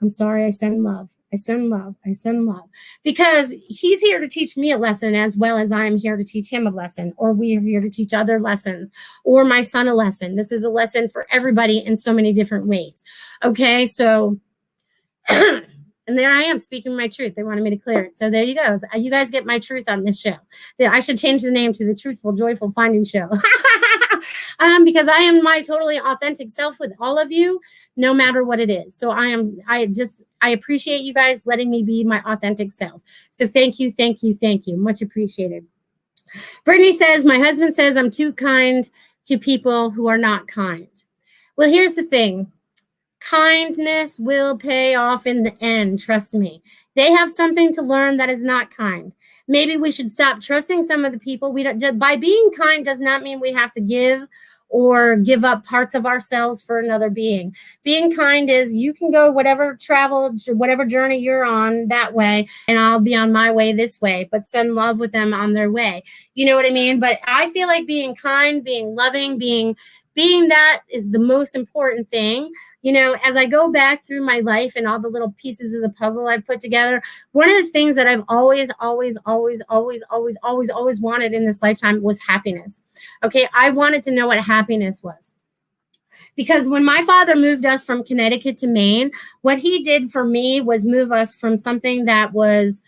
I'm sorry. I send love. I send love. I send love. Because he's here to teach me a lesson as well as I'm here to teach him a lesson, or we are here to teach other lessons, or my son a lesson. This is a lesson for everybody in so many different ways. Okay, so... And there I am speaking my truth. They wanted me to clear it. So there you go. You guys get my truth on this show. I should change the name to the Truthful, Joyful Finding Show. Because I am my totally authentic self with all of you, no matter what it is. So I appreciate you guys letting me be my authentic self. So thank you, thank you, thank you. Much appreciated. Brittany says, my husband says I'm too kind to people who are not kind. Well, here's the thing. kindness will pay off in the end. Trust me. They have something to learn that is not kind. Maybe we should stop trusting some of the people. We don't. By being kind does not mean we have to give or give up parts of ourselves for another being. Being kind is you can go whatever journey you're on that way, and I'll be on my way this way, but send love with them on their way. You know what I mean? But I feel like being kind, being loving, being that is the most important thing. You know, as I go back through my life and all the little pieces of the puzzle I've put together, one of the things that I've always wanted in this lifetime was happiness. Okay, I wanted to know what happiness was. Because when my father moved us from Connecticut to Maine, what he did for me was move us from something that was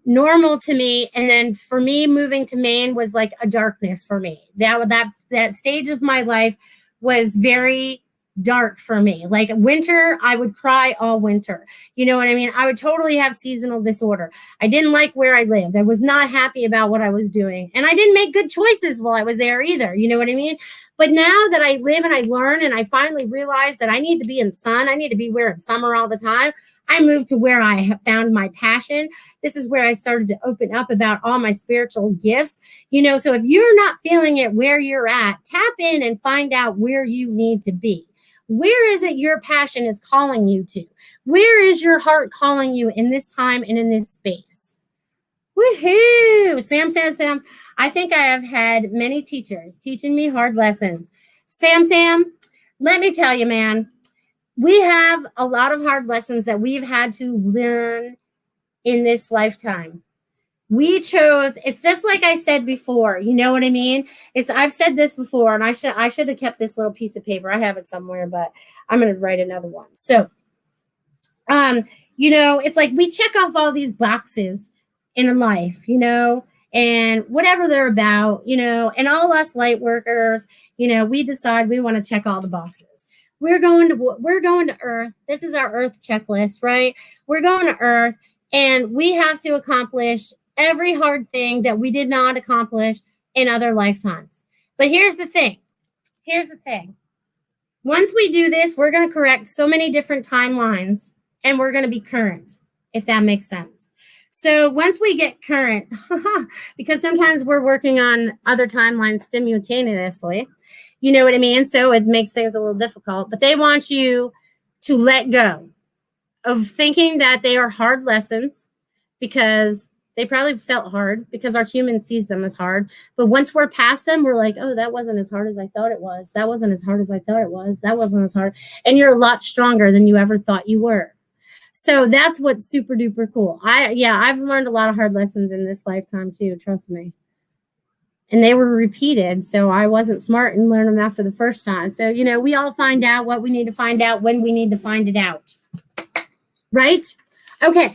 normal to me, and then for me moving to Maine was like a darkness for me. That stage of my life was very dark for me. Like winter, I would cry all winter. You know what I mean? I would totally have seasonal disorder. I didn't like where I lived. I was not happy about what I was doing. And I didn't make good choices while I was there either. You know what I mean? But now that I live and I learn and I finally realize that I need to be in sun, I need to be wearing summer all the time, I moved to where I have found my passion. This is where I started to open up about all my spiritual gifts. You know, so if you're not feeling it where you're at, tap in and find out where you need to be. Where is it your passion is calling you to? Where is your heart calling you in this time and in this space? Woohoo! Sam, I think I have had many teachers teaching me hard lessons. Sam, let me tell you, man, we have a lot of hard lessons that we've had to learn in this lifetime. We chose, it's just like I said before, you know what I mean? I've said this before, and I should have kept this little piece of paper. I have it somewhere, but I'm going to write another one. So, you know, it's like we check off all these boxes in life, you know, and whatever they're about, you know, and all us light workers, you know, we decide we want to check all the boxes. We're going to Earth. This is our Earth checklist, right? We're going to Earth, and we have to accomplish every hard thing that we did not accomplish in other lifetimes. But here's the thing. Once we do this, we're going to correct so many different timelines, and we're going to be current, if that makes sense. So once we get current, because sometimes we're working on other timelines simultaneously, you know what I mean? So it makes things a little difficult, but they want you to let go of thinking that they are hard lessons, because they probably felt hard because our human sees them as hard. But once we're past them, we're like, oh, that wasn't as hard as I thought it was. That wasn't as hard as I thought it was. That wasn't as hard. And you're a lot stronger than you ever thought you were. So that's what's super duper cool. I've learned a lot of hard lessons in this lifetime too. Trust me. And they were repeated. So I wasn't smart and learned them after the first time. So, you know, we all find out what we need to find out when we need to find it out. Right? Okay.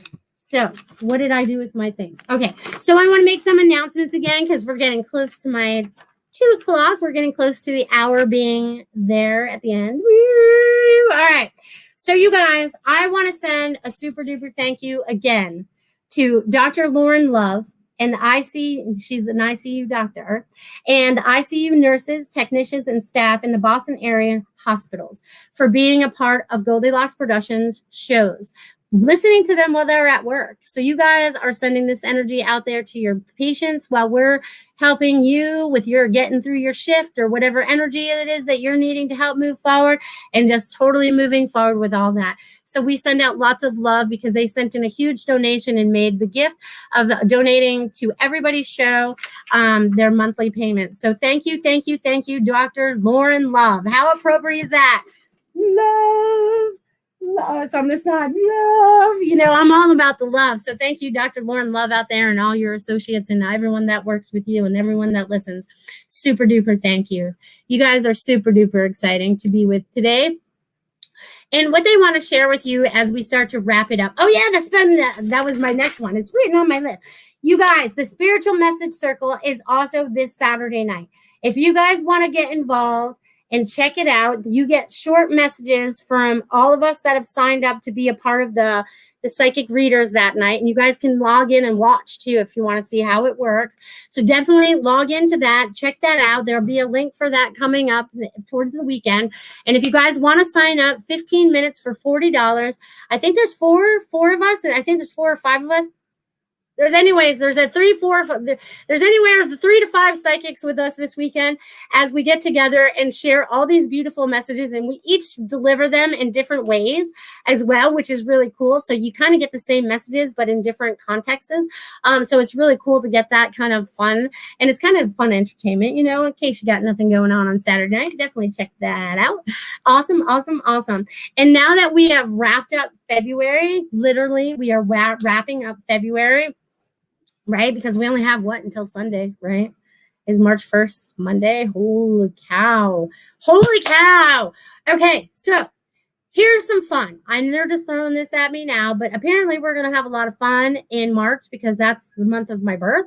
So what did I do with my things? Okay. So I want to make some announcements again, because we're getting close to my 2 o'clock. We're getting close to the hour being there at the end. Woo! All right. So you guys, I want to send a super duper thank you again to Dr. Lauren Love and the ICU. She's an ICU doctor, and the ICU nurses, technicians, and staff in the Boston area hospitals for being a part of Goldylocks Productions shows, listening to them while they're at work. So you guys are sending this energy out there to your patients while we're helping you with your getting through your shift or whatever energy it is that you're needing to help move forward, and just totally moving forward with all that. So we send out lots of love because they sent in a huge donation and made the gift of donating to everybody's show their monthly payment. So thank you, Dr. Lauren Love. How appropriate is that? Love. Oh, it's on the side. Love. You know, I'm all about the love. So thank you, Dr. Lauren Love out there, and all your associates and everyone that works with you and everyone that listens. Super duper thank yous. You guys are super duper exciting to be with today. And what they want to share with you as we start to wrap it up. Oh yeah, that was my next one. It's written on my list. You guys, the Spiritual Message Circle is also this Saturday night. If you guys want to get involved and check it out, you get short messages from all of us that have signed up to be a part of the the psychic readers that night. And you guys can log in and watch too if you want to see how it works. So definitely log into that. Check that out. There'll be a link for that coming up towards the weekend. And if you guys want to sign up, 15 minutes for $40. I think there's four of us, and I think there's 4 or 5 of us. There's anywhere the 3 to 5 psychics with us this weekend as we get together and share all these beautiful messages, and we each deliver them in different ways as well, which is really cool. So you kind of get the same messages, but in different contexts. So it's really cool to get that kind of fun, and it's kind of fun entertainment, you know, in case you got nothing going on Saturday night. Definitely check that out. Awesome. And now that we have wrapped up February, literally we are wrapping up February, right? Because we only have until Sunday, right? Is March 1st, Monday. Holy cow. Okay, so here's some fun. I know they're just throwing this at me now, but apparently we're going to have a lot of fun in March because that's the month of my birth.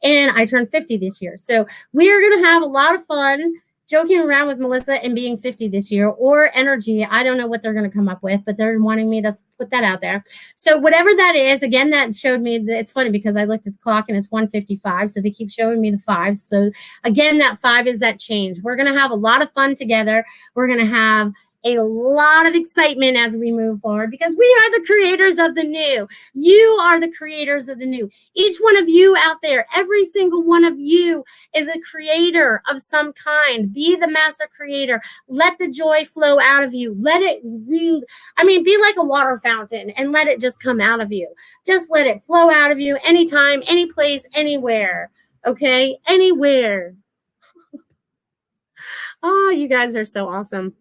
And I turned 50 this year. So we are going to have a lot of fun joking around with Melissa and being 50 this year, or energy. I don't know what they're going to come up with, but they're wanting me to put that out there. So whatever that is, again, that showed me that it's funny because I looked at the clock and it's 1:55. So they keep showing me the 5s. So again, that 5 is that change. We're going to have a lot of fun together. We're going to have a lot of excitement as we move forward because we are the creators of the new. You are the creators of the new. Each one of you out there, every single one of you is a creator of some kind. Be the master creator. Let the joy flow out of you. Let it be like a water fountain and let it just come out of you. Just let it flow out of you anytime, any place, anywhere. Okay? Anywhere. Oh, you guys are so awesome.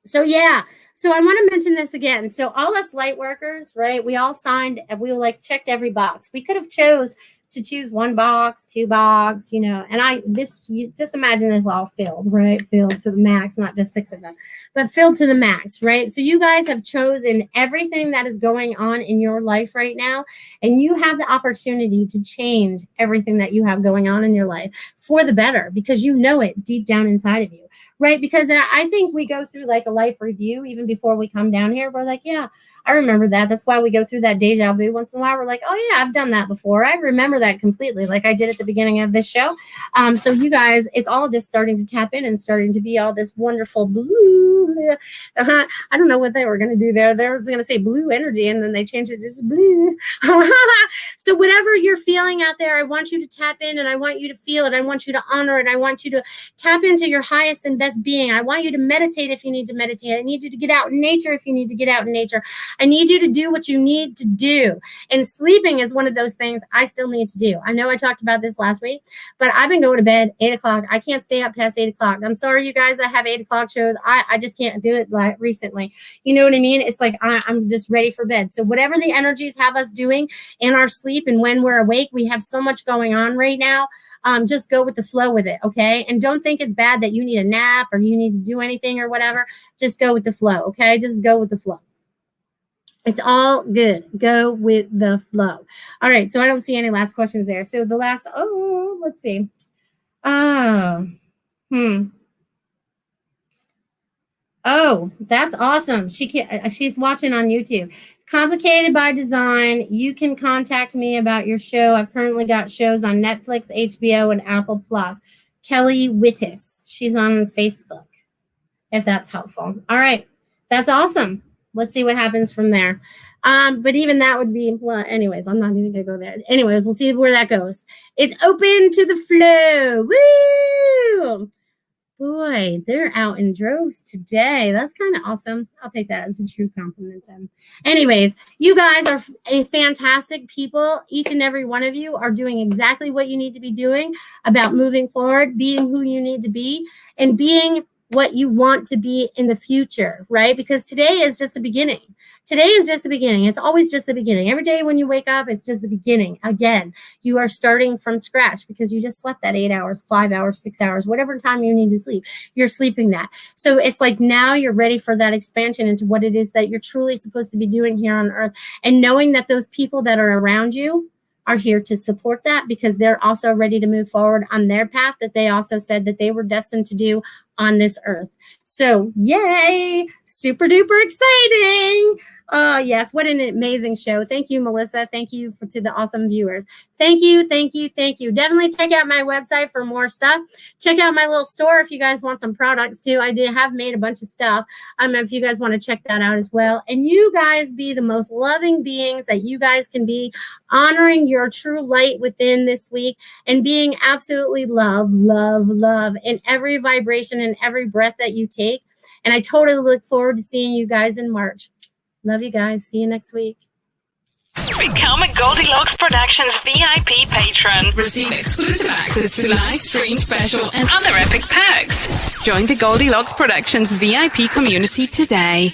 So yeah, so I want to mention this again. So all us light workers, right? We all signed, and we checked every box. We could have chose to choose 1 box, 2 box, you know, and you just imagine this all filled, right? Filled to the max, not just 6 of them, but filled to the max, right? So you guys have chosen everything that is going on in your life right now, and you have the opportunity to change everything that you have going on in your life for the better because you know it deep down inside of you. Right? Because I think we go through like a life review even before we come down here. We're like, yeah, I remember that. That's why we go through that deja vu once in a while. We're like, oh yeah, I've done that before. I remember that completely, like I did at the beginning of this show. So you guys, it's all just starting to tap in and starting to be all this wonderful blue. I don't know what they were going to do there. They were going to say blue energy, and then they changed it to just blue. So whatever you're feeling out there, I want you to tap in, and I want you to feel it. I want you to honor it. I want you to tap into your highest and best being. I want you to meditate if you need to meditate. I need you to get out in nature if you need to get out in nature. I need you to do what you need to do. And sleeping is one of those things I still need to do. I know I talked about this last week, but I've been going to bed 8 o'clock. I can't stay up past 8 o'clock. I'm sorry, you guys that have 8 o'clock shows. I just can't do it like recently. You know what I mean? It's like I'm just ready for bed. So whatever the energies have us doing in our sleep and when we're awake, we have so much going on right now. Just go with the flow with it, okay? And don't think it's bad that you need a nap or you need to do anything or whatever. Just go with the flow, okay? Just go with the flow. It's all good. Go with the flow. All right, so I don't see any last questions there. So the last, let's see. Oh, that's awesome. She's watching on YouTube. Complicated by Design. You can contact me about your show. I've currently got shows on Netflix, HBO, and Apple Plus. Kelly Wittis. She's on Facebook, if that's helpful. All right. That's awesome. Let's see what happens from there. But even that would be, well, anyways, I'm not even going to go there. Anyways, we'll see where that goes. It's open to the flow. Woo! Boy, they're out in droves today. That's kind of awesome. I'll take that as a true compliment then. Anyways, you guys are a fantastic people. Each and every one of you are doing exactly what you need to be doing about moving forward, being who you need to be, and being what you want to be in the future, right? Because today is just the beginning. Today is just the beginning. It's always just the beginning. Every day when you wake up, it's just the beginning. Again, you are starting from scratch because you just slept that 8 hours, 5 hours, 6 hours, whatever time you need to sleep. You're sleeping that. So it's like now you're ready for that expansion into what it is that you're truly supposed to be doing here on earth. And knowing that those people that are around you are here to support that because they're also ready to move forward on their path that they also said that they were destined to do on this earth. So yay, super duper exciting. Oh, yes. What an amazing show. Thank you, Melissa. Thank you to the awesome viewers. Thank you. Definitely check out my website for more stuff. Check out my little store if you guys want some products too. I have made a bunch of stuff. If you guys want to check that out as well. And you guys be the most loving beings that you guys can be, honoring your true light within this week and being absolutely love in every vibration and every breath that you take. And I totally look forward to seeing you guys in March. Love you guys. See you next week. Become a Goldylocks Productions VIP patron. Receive exclusive access to live stream special and other epic perks. Join the Goldylocks Productions VIP community today.